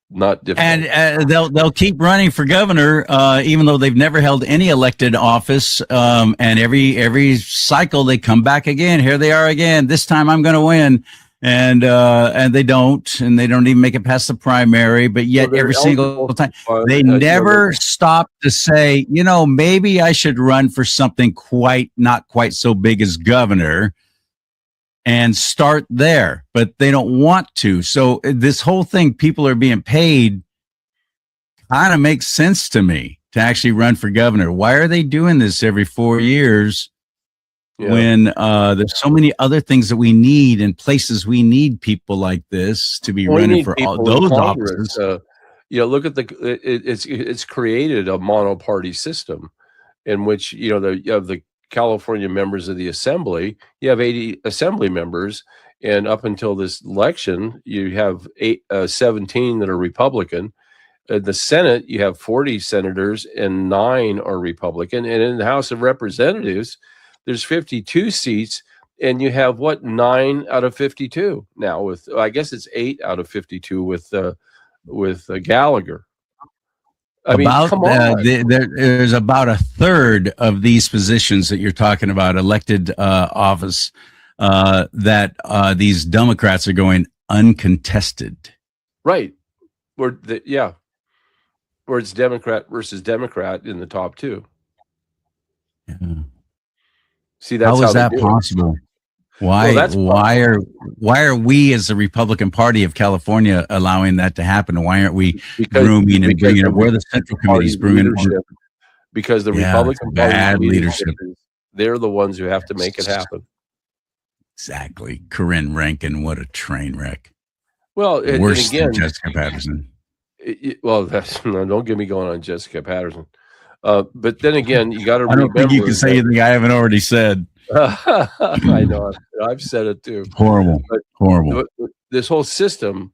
not difficult. And they'll keep running for governor, even though they've never held any elected office. And every cycle they come back again. Here they are again. This time I'm going to win. And they don't even make it past the primary. But yet every single time they never stop to say, maybe I should run for something not quite so big as governor, and start there, but they don't want to. So this whole thing, people are being paid, kind of makes sense to me to actually run for governor. Why are they doing this every 4 years when there's so many other things that we need and places we need people like this to be running for all those offices? Look at it's created a monoparty system in which you have the California members of the assembly. You have 80 assembly members, and up until this election, you have 17 that are Republican. In the Senate, you have 40 senators and 9 are Republican. And in the House of Representatives, there's 52 seats, and you have 9 out of 52 now. With I guess it's 8 out of 52 with Gallagher. I mean, come on. There's about a third of these positions that you're talking about, elected office, that these Democrats are going uncontested. Right. Where it's Democrat versus Democrat in the top 2. Yeah. See, that's how is that possible? Why are we as the Republican Party of California allowing that to happen? Why aren't we grooming and bringing it? Where the Central Committee's bringing it? Because the Republican bad leadership. They're the ones who have to make it happen. Exactly. Corinne Rankin, what a train wreck. Well, worse than Jessica Patterson. Don't get me going on Jessica Patterson. But then again, you got to remember. I don't think you can say anything I haven't already said. I know. I've said it too. Horrible. Horrible. This whole system,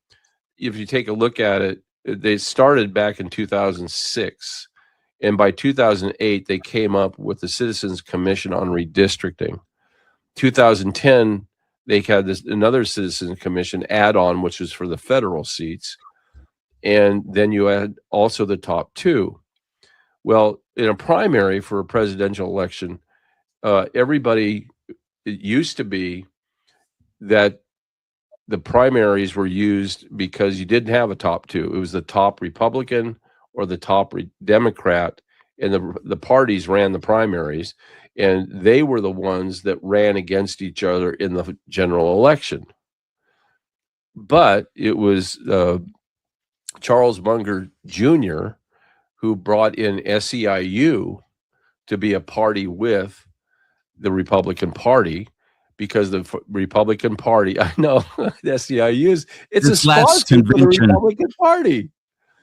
if you take a look at it, they started back in 2006. And by 2008, they came up with the Citizens Commission on Redistricting. 2010, they had another Citizens Commission add-on, which was for the federal seats. And then you had also the top 2. Well, in a primary for a presidential election, it used to be that the primaries were used because you didn't have a top 2. It was the top Republican or the top Democrat, and the parties ran the primaries, and they were the ones that ran against each other in the general election. But it was Charles Munger Jr. who brought in SEIU to be a party with the Republican Party, because the Republican Party, I know, the SEIU, it's a sponsor for the Republican Party.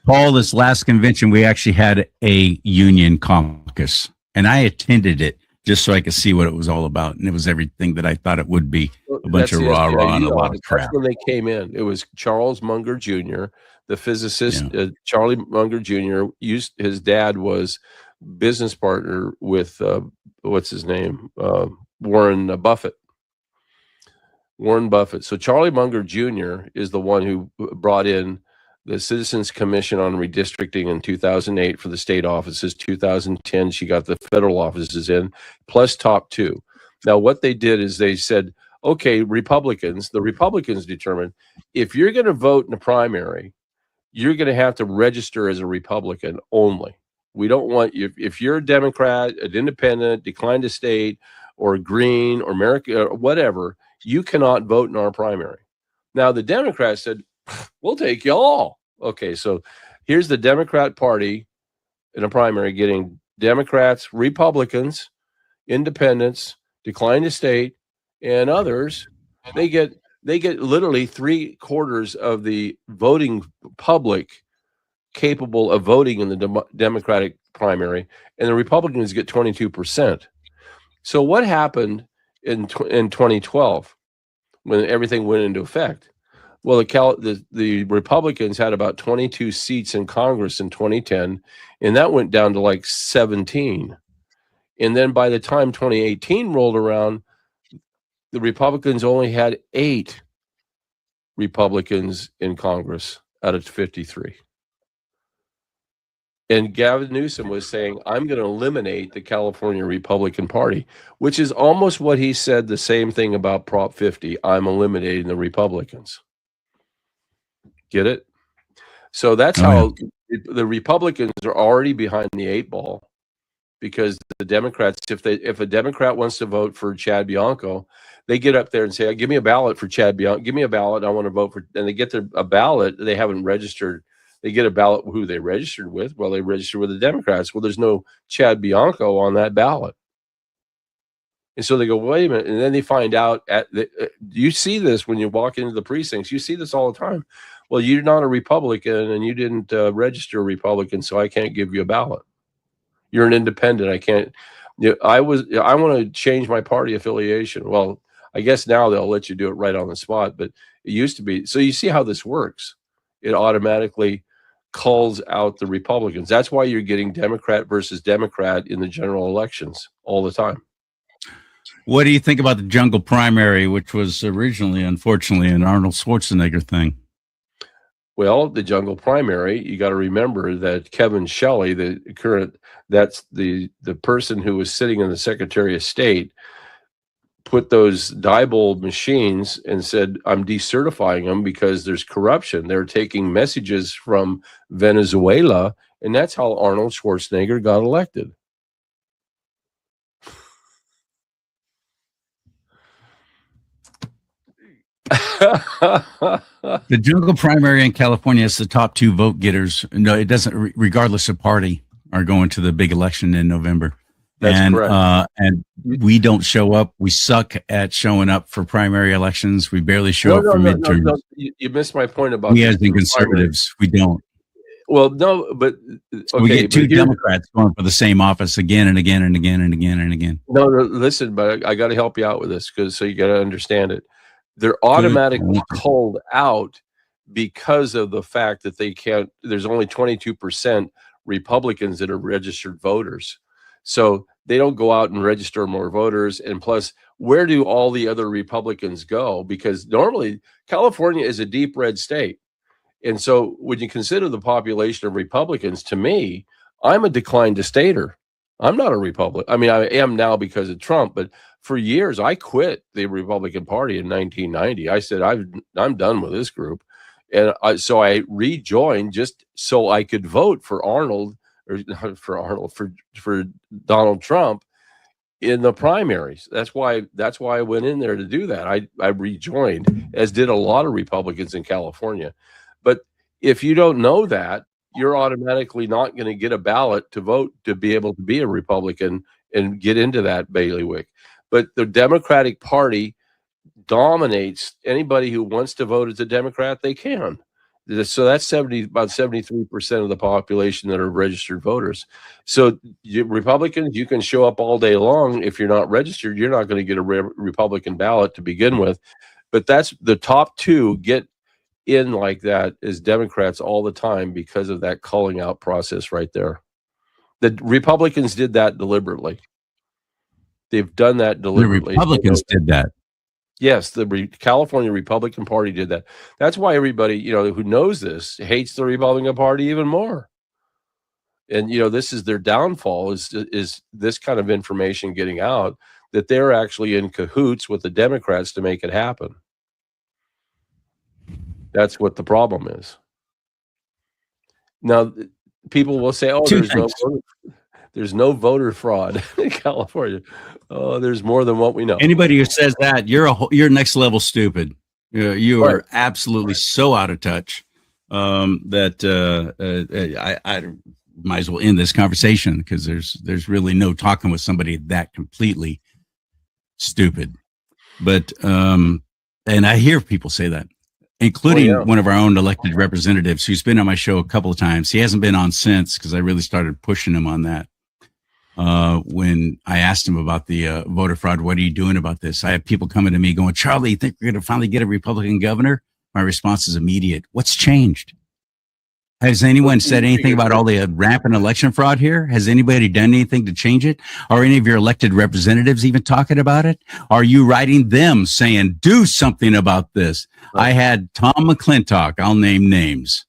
Paul, this last convention, we actually had a union caucus, and I attended it just so I could see what it was all about. And it was everything that I thought it would be, a bunch of rah-rah and a lot of crap. That's when they came in. It was Charles Munger Jr., the physicist. Charlie Munger Jr. his dad was business partner with, what's his name? Warren Buffett. Warren Buffett. So Charlie Munger Jr. is the one who brought in the Citizens Commission on Redistricting in 2008 for the state offices. 2010, she got the federal offices in, plus top 2. Now, what they did is they said, okay, the Republicans determined if you're going to vote in a primary, you're going to have to register as a Republican only. We don't want you, if you're a Democrat, an independent, declined to state, or green, or America, or whatever, you cannot vote in our primary. Now, the Democrats said, we'll take you all. Okay, so here's the Democrat Party in a primary getting Democrats, Republicans, independents, declined to state, and others. They get literally 3/4 of the voting public capable of voting in the Democratic primary, and the Republicans get 22%. So what happened in 2012 when everything went into effect? Well, the Republicans had about 22 seats in Congress in 2010, and that went down to like 17. And then by the time 2018 rolled around, the Republicans only had 8 Republicans in Congress out of 53. And Gavin Newsom was saying, I'm going to eliminate the California Republican Party, which is almost what he said the same thing about Prop 50. I'm eliminating the Republicans. Get it? So that's how the Republicans are already behind the 8 ball, because the Democrats, if a Democrat wants to vote for Chad Bianco, they get up there and say, give me a ballot for Chad Bianco. Give me a ballot. I want to vote for, and they get a ballot. They haven't registered. They get a ballot who they registered with. Well, they registered with the Democrats. Well, there's no Chad Bianco on that ballot. And so they go, wait a minute. And then they find out, you see this when you walk into the precincts. You see this all the time. Well, you're not a Republican and you didn't register a Republican, so I can't give you a ballot. You're an independent. I can't. I want to change my party affiliation. Well, I guess now they'll let you do it right on the spot, but it used to be. So you see how this works. It automatically culls out the Republicans. That's why you're getting Democrat versus Democrat in the general elections all the time. What do you think about the jungle primary, which was originally, unfortunately, an Arnold Schwarzenegger thing? Well, the jungle primary, you got to remember that Kevin Shelley, that's the person who was sitting in the Secretary of State, put those Diebold machines and said, I'm decertifying them because there's corruption. They're taking messages from Venezuela, and that's how Arnold Schwarzenegger got elected. The jungle primary in California is the top 2 vote getters. No, it doesn't, regardless of party, are going to the big election in November. That's correct. And we don't show up. We suck at showing up for primary elections. We barely show up for midterms. No. You missed my point about we as in conservatives. We don't. Well, no, but okay, we get 2 Democrats going for the same office again and again and again and again and again. No, listen, but I got to help you out with this so you got to understand it. They're automatically called out because of the fact that they can't. There's only 22% Republicans that are registered voters. So they don't go out and register more voters. And plus, where do all the other Republicans go? Because normally California is a deep red state. And so when you consider the population of Republicans, to me, I'm a declined estater. I'm not a Republican. I mean, I am now because of Trump, but for years I quit the Republican Party in 1990. I said, I'm done with this group. And so I rejoined just so I could vote for Arnold, or not for Arnold, for Donald Trump in the primaries. That's why I went in there to do that. I rejoined, as did a lot of Republicans in California. But if you don't know that, you're automatically not going to get a ballot to vote to be able to be a Republican and get into that bailiwick. But the Democratic Party dominates anybody who wants to vote as a Democrat. They can. So that's about 73% of the population that are registered voters. So Republicans, you can show up all day long. If you're not registered, you're not going to get a Republican ballot to begin with. But that's the top 2 get in like that as Democrats all the time because of that calling out process right there. The Republicans did that deliberately. They've done that deliberately. The Republicans did that. Yes, the California Republican Party did that. That's why everybody, who knows this hates the Republican Party even more. And, this is their downfall is this kind of information getting out, that they're actually in cahoots with the Democrats to make it happen. That's what the problem is. Now, people will say, there's no voter fraud in California. Oh, there's more than what we know. Anybody who says that, you're next level stupid. You are absolutely so out of touch that I might as well end this conversation, because there's really no talking with somebody that completely stupid. But and I hear people say that, including one of our own elected representatives who's been on my show a couple of times. He hasn't been on since, because I really started pushing him on that. When I asked him about the voter fraud, what are you doing about this? I have people coming to me going, Charlie, you think we're going to finally get a Republican governor? My response is immediate. What's changed? Has anyone said anything about all the rampant election fraud here? Has anybody done anything to change it? Are any of your elected representatives even talking about it? Are you writing them saying, do something about this? I had Tom McClintock. I'll name names.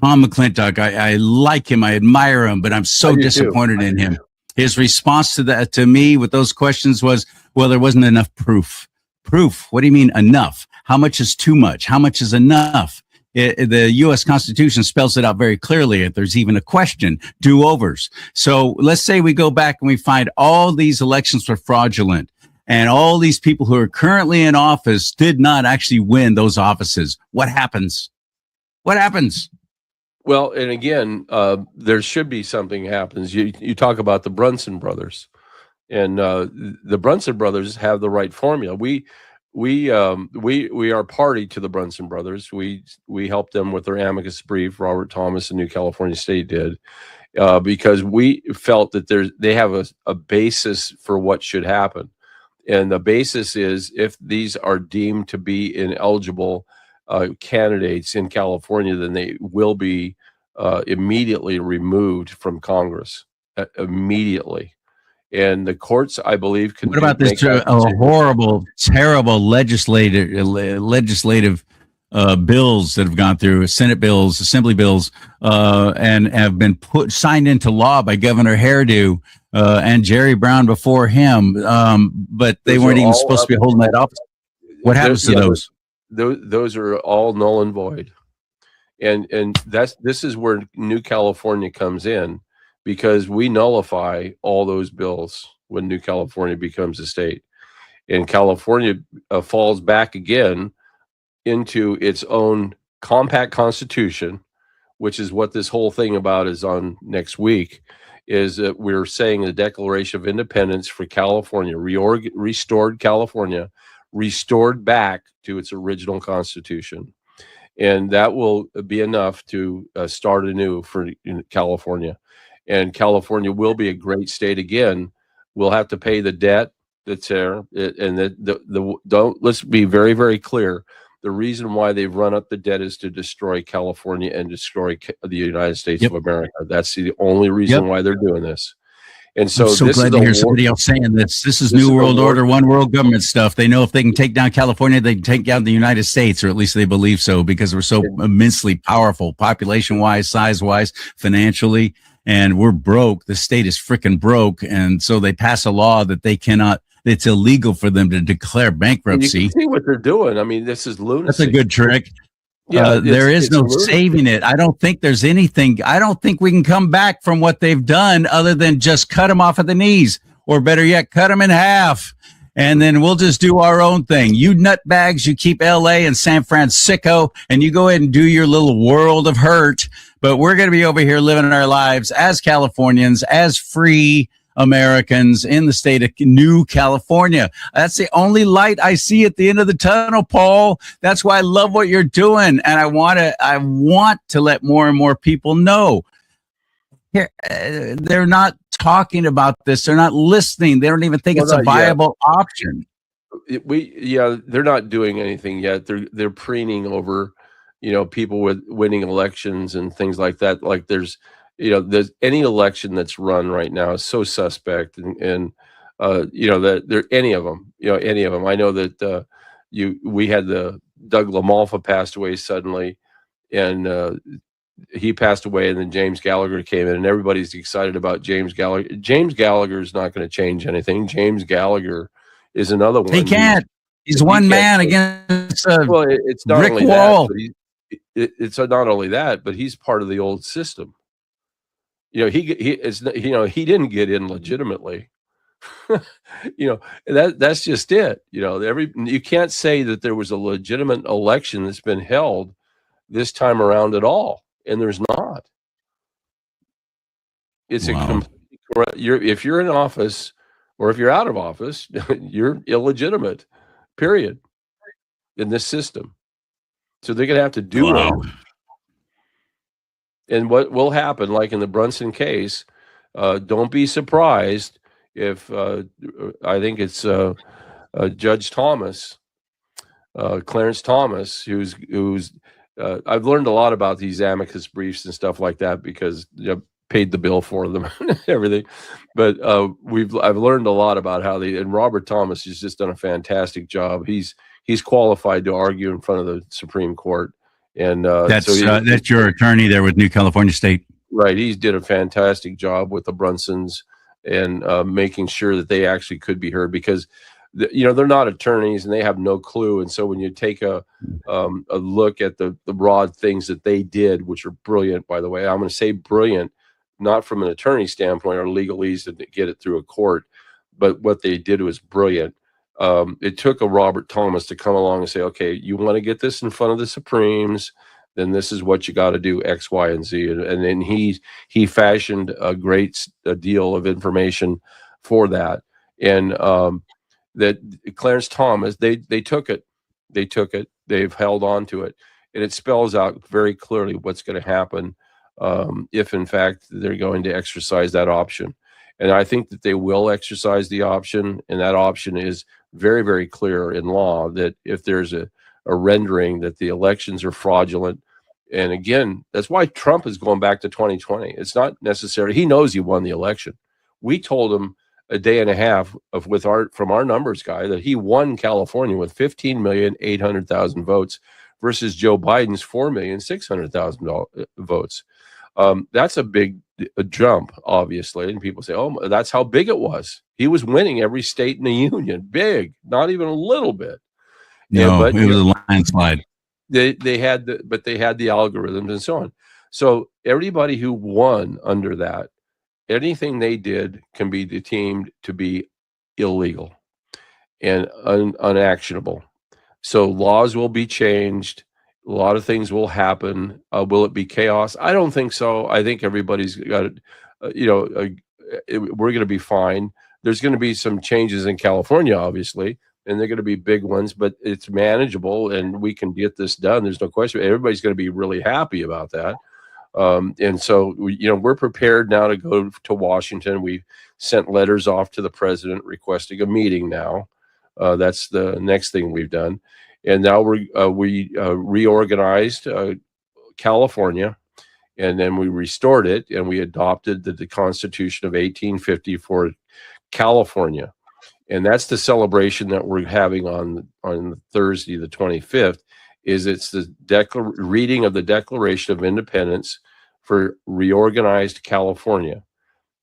Tom McClintock, I like him. I admire him, but I'm so disappointed in him. His response to me with those questions was, well, there wasn't enough proof. Proof? What do you mean enough? How much is too much? How much is enough? The U.S. Constitution spells it out very clearly. If there's even a question, do-overs. So let's say we go back and we find all these elections were fraudulent, and all these people who are currently in office did not actually win those offices. What happens? What happens? Well, and again, there should be something happens. You talk about the Brunson brothers, and the Brunson brothers have the right formula. We are party to the Brunson brothers. We helped them with their amicus brief. Robert Thomas and New California State did, because we felt that they have a basis for what should happen, and the basis is if these are deemed to be ineligible candidates in California, then they will be immediately removed from Congress, immediately. And the courts, I believe, can What about make this that decision. horrible, terrible legislative bills that have gone through, Senate bills, Assembly bills, and have been signed into law by Governor Hairdo and Jerry Brown before him, but they Those weren't are even all supposed up- to be holding that office. What happens to Yeah, those? Those are all null and void. And this is where New California comes in, because we nullify all those bills when New California becomes a state, and California falls back again into its own compact constitution, which is what this whole thing about is on next week. Is that we're saying the Declaration of Independence for California, restored California, restored back to its original constitution. And that will be enough to start anew for California. And California will be a great state again. We'll have to pay the debt that's there. Let's be very, very clear. The reason why they've run up the debt is to destroy California and destroy the United States of America. That's the only reason why they're doing this. And so I'm so this glad is to hear somebody else saying this. This is New World Order, one world government stuff. They know if they can take down California, they can take down the United States, or at least they believe so, because we're so immensely powerful, population-wise, size-wise, financially, and we're broke. The state is freaking broke, and so they pass a law that they cannot. It's illegal for them to declare bankruptcy. You can see what they're doing. I mean, this is lunacy. That's a good trick. Yeah, there is no saving it. I don't think there's anything. I don't think we can come back from what they've done other than just cut them off at the knees, or better yet, cut them in half. And then we'll just do our own thing. You nutbags, you keep LA and San Francisco, and you go ahead and do your little world of hurt. But we're going to be over here living our lives as Californians, as free Americans in the state of New California. That's the only light I see at the end of the tunnel, Paul. That's why I love what you're doing, and I want to let more and more people know. Here, they're not talking about this. They're not listening. They don't even think it's a viable option. They're not doing anything yet. They're preening over, people with winning elections and things like that. Like there's any election that's run right now is so suspect, and that there any of them. I know that we had the Doug LaMalfa passed away suddenly, and he passed away, and then James Gallagher came in, and everybody's excited about James Gallagher. James Gallagher is not going to change anything. James Gallagher is another one. He can't. He's one man against it's not brick only wall. That, but it's not only that, but he's part of the old system. He didn't get in legitimately. That's just it. You can't say that there was a legitimate election that's been held this time around at all, and there's not. It's a completely correct. If you're in office or if you're out of office, you're illegitimate. Period. In this system, so they're gonna have to do it. And what will happen, like in the Brunson case, don't be surprised if I think it's Judge Thomas, Clarence Thomas, who's I've learned a lot about these amicus briefs and stuff like that because paid the bill for them and everything. But I've learned a lot about how and Robert Thomas has just done a fantastic job. He's qualified to argue in front of the Supreme Court. And that's your attorney there with New California State, right? He did a fantastic job with the Brunsons and making sure that they actually could be heard, because they're not attorneys and they have no clue. And so when you take a look at the broad things that they did, which are brilliant, by the way, I'm going to say brilliant, not from an attorney standpoint or legalese to get it through a court, but what they did was brilliant. It took a Robert Thomas to come along and say, okay, you want to get this in front of the Supremes, then this is what you got to do, X, Y, and Z. And then he fashioned a great deal of information for that. And that Clarence Thomas, they took it. They've held on to it. And it spells out very clearly what's going to happen if, in fact, they're going to exercise that option. And I think that they will exercise the option, and that option is very, very clear in law that if there's a rendering that the elections are fraudulent And again, that's why Trump is going back to 2020. It's not necessary. He knows he won the election. We told him a day and a half from our numbers guy that he won California with 15,800,000 votes versus Joe Biden's 4,600,000 votes. That's a big jump, obviously. And people say, oh, that's how big it was. He was winning every state in the union. Big, not even a little bit. No, but it was a landslide. They had the algorithms and so on. So everybody who won under that, anything they did can be deemed to be illegal and unactionable. So laws will be changed. A lot of things will happen. Will it be chaos? I don't think so. I think everybody's got it. We're going to be fine. There's going to be some changes in California, obviously, and they're going to be big ones, but it's manageable and we can get this done. There's no question. Everybody's going to be really happy about that. And so, we're prepared now to go to Washington. We've sent letters off to the president requesting a meeting now. That's the next thing we've done. And now we reorganized California, and then we restored it, and we adopted the Constitution of 1850 for California. And that's the celebration that we're having on Thursday, the 25th, it's the reading of the Declaration of Independence for reorganized California.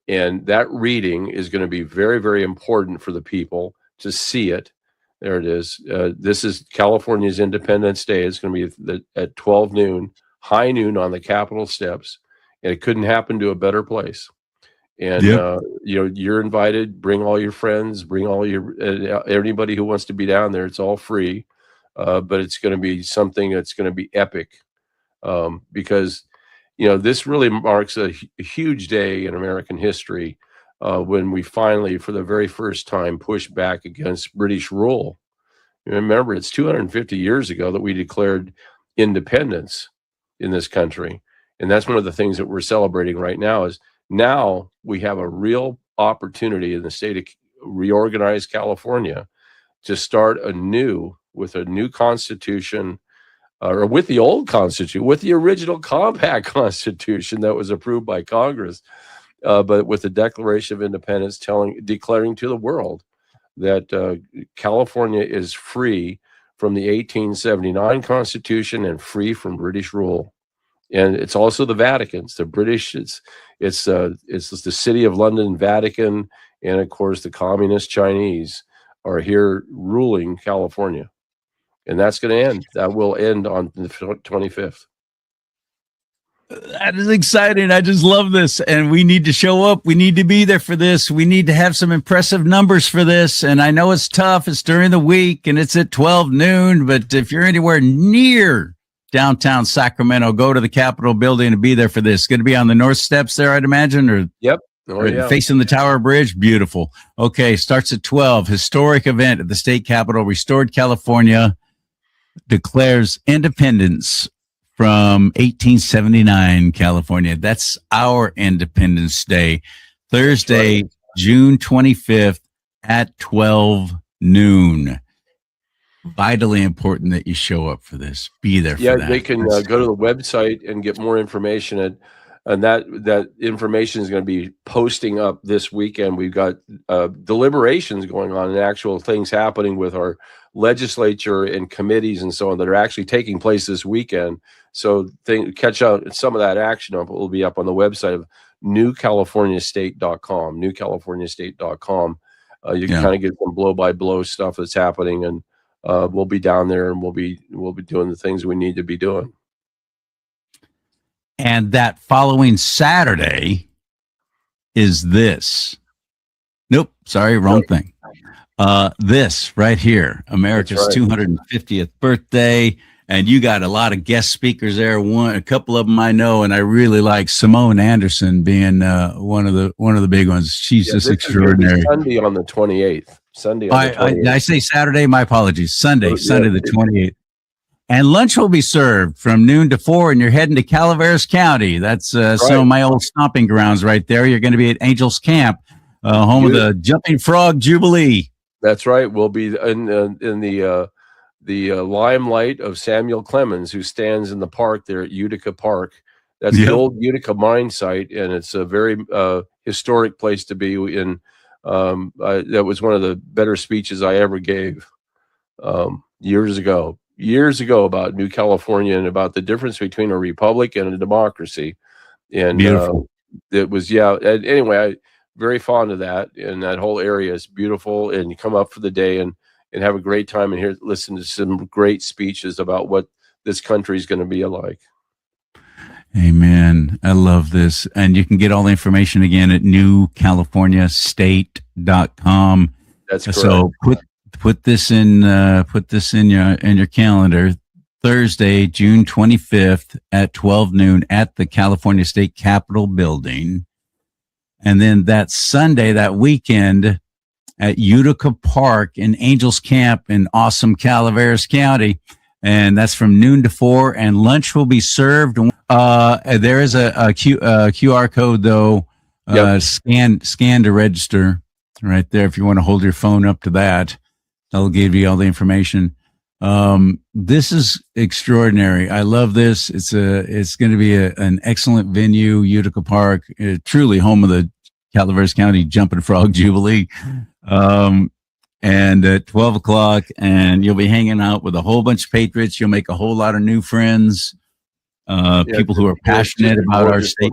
And that reading is going to be very, very important for the people to see it. There it is. This is California's Independence Day. It's going to be at 12 noon, high noon on the Capitol steps. And it couldn't happen to a better place. And, you're invited. Bring all your friends. Bring all anybody who wants to be down there. It's all free. But it's going to be something that's going to be epic because, this really marks a huge day in American history when we finally, for the very first time, pushed back against British rule. Remember, it's 250 years ago that we declared independence in this country. And that's one of the things that we're celebrating right now is now we have a real opportunity in the state of reorganized California to start anew with a new constitution, or with the old constitution, with the original compact constitution that was approved by Congress, but with the Declaration of Independence declaring to the world that California is free from the 1879 Constitution and free from British rule. And it's also the Vatican. It's the British. It's the City of London, Vatican, and of course the Communist Chinese are here ruling California. And that's going to end. That will end on the 25th. That is exciting. I just love this. And we need to show up. We need to be there for this. We need to have some impressive numbers for this. And I know it's tough. It's during the week and it's at 12 noon. But if you're anywhere near downtown Sacramento, go to the Capitol building and be there for this. It's going to be on the north steps there, I'd imagine, or yep. Oh, yeah. Facing the Tower Bridge. Beautiful. Okay. Starts at 12. Historic event at the state Capitol. Restored California declares independence from 1879 California. That's our Independence Day, Thursday, right. June 25th at 12 noon. Vitally important that you show up for this. Be there for that. Yeah, they can go to the website and get more information. And that information is going to be posting up this weekend. We've got deliberations going on and actual things happening with our legislature and committees and so on that are actually taking place this weekend. So catch out some of that action up. It will be up on the website of newcaliforniastate.com, newcaliforniastate.com. You can kind of get some blow-by-blow stuff that's happening, and we'll be down there and we'll be doing the things we need to be doing. And that following Saturday is this. Nope, sorry, wrong thing. This right here, America's 250th birthday. And you got a lot of guest speakers there. A couple of them I know, and I really like Simone Anderson being one of the big ones. She's just extraordinary. Sunday on the 28th. I say Saturday. My apologies. Sunday the 28th. And lunch will be served from noon to 4, and you're heading to Calaveras County. That's some of my old stomping grounds right there. You're going to be at Angels Camp, home of the Jumping Frog Jubilee. That's right. We'll be in the the limelight of Samuel Clemens, who stands in the park there at Utica Park. That's Yep. the old Utica mine site, and it's a very historic place to be in. That was one of the better speeches I ever gave years ago about New California and about the difference between a republic and a democracy. And Beautiful. it was, yeah. Anyway, I very fond of that, and that whole area is beautiful. And you come up for the day and have a great time and listen to some great speeches about what this country is going to be like. Amen. I love this. And you can get all the information again at newcaliforniastate.com. That's correct. So put this in your calendar. Thursday, June 25th at 12 noon at the California State Capitol building. And then that Sunday, that weekend at Utica Park in Angels Camp in awesome Calaveras County. And that's from noon to 4, and lunch will be served. There is a QR code though. Yep. Scan to register right there. If you want to hold your phone up to that, that'll give you all the information. This is extraordinary. I love this. It's going to be an excellent venue, Utica Park, truly home of the Calaveras County Jumping Frog Jubilee. And at 12 o'clock, and you'll be hanging out with a whole bunch of patriots. You'll make a whole lot of new friends, people who are passionate about our state.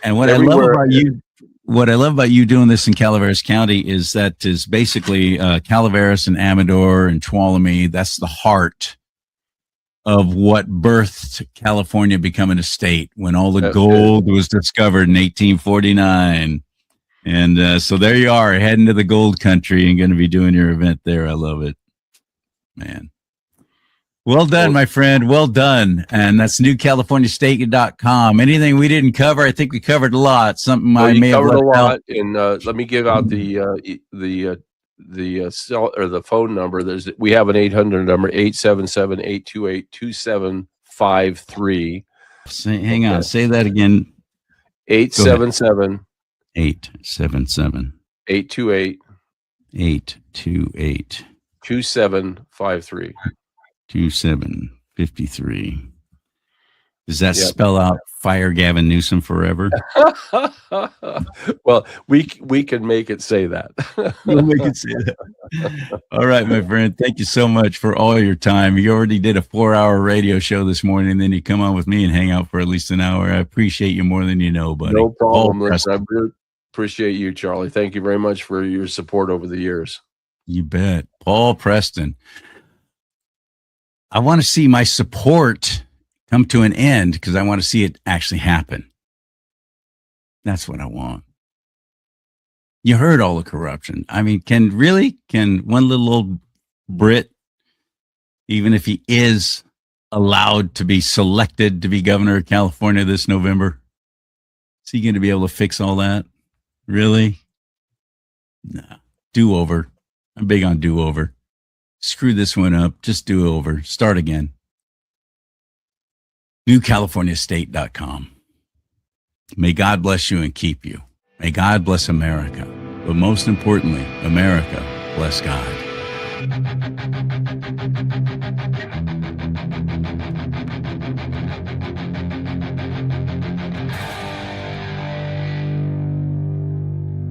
And what I love about you doing this in Calaveras County is that is basically Calaveras and Amador and Tuolumne. That's the heart of what birthed California becoming a state when all the gold was discovered in 1849. And so there you are, heading to the gold country and going to be doing your event there. I love it, man. Well done, my friend. Well done. And that's newcaliforniastate.com. Anything we didn't cover? I think we covered a lot. Something I may have left out. And let me give out the cell or the phone number. We have an 800 number, 877-828-2753. Hang on. Say that again. 877 877 828 828 2753. 2753. Does that spell out fire Gavin Newsom forever? Well, we can make it say that. We'll make it say that. All right, my friend. Thank you so much for all your time. You already did a 4-hour radio show this morning, and then you come on with me and hang out for at least an hour. I appreciate you more than you know, buddy. No problem. Listen, I really appreciate you, Charlie. Thank you very much for your support over the years. You bet. Paul Preston. I want to see my support come to an end because I want to see it actually happen. That's what I want. You heard all the corruption. I mean, can one little old Brit, even if he is allowed to be selected to be governor of California this November, is he going to be able to fix all that? Really? No. Do-over. I'm big on do-over. Screw this one up. Just do over. Start again. newcaliforniastate.com. May God bless you and keep you. May God bless America. But most importantly, America bless God.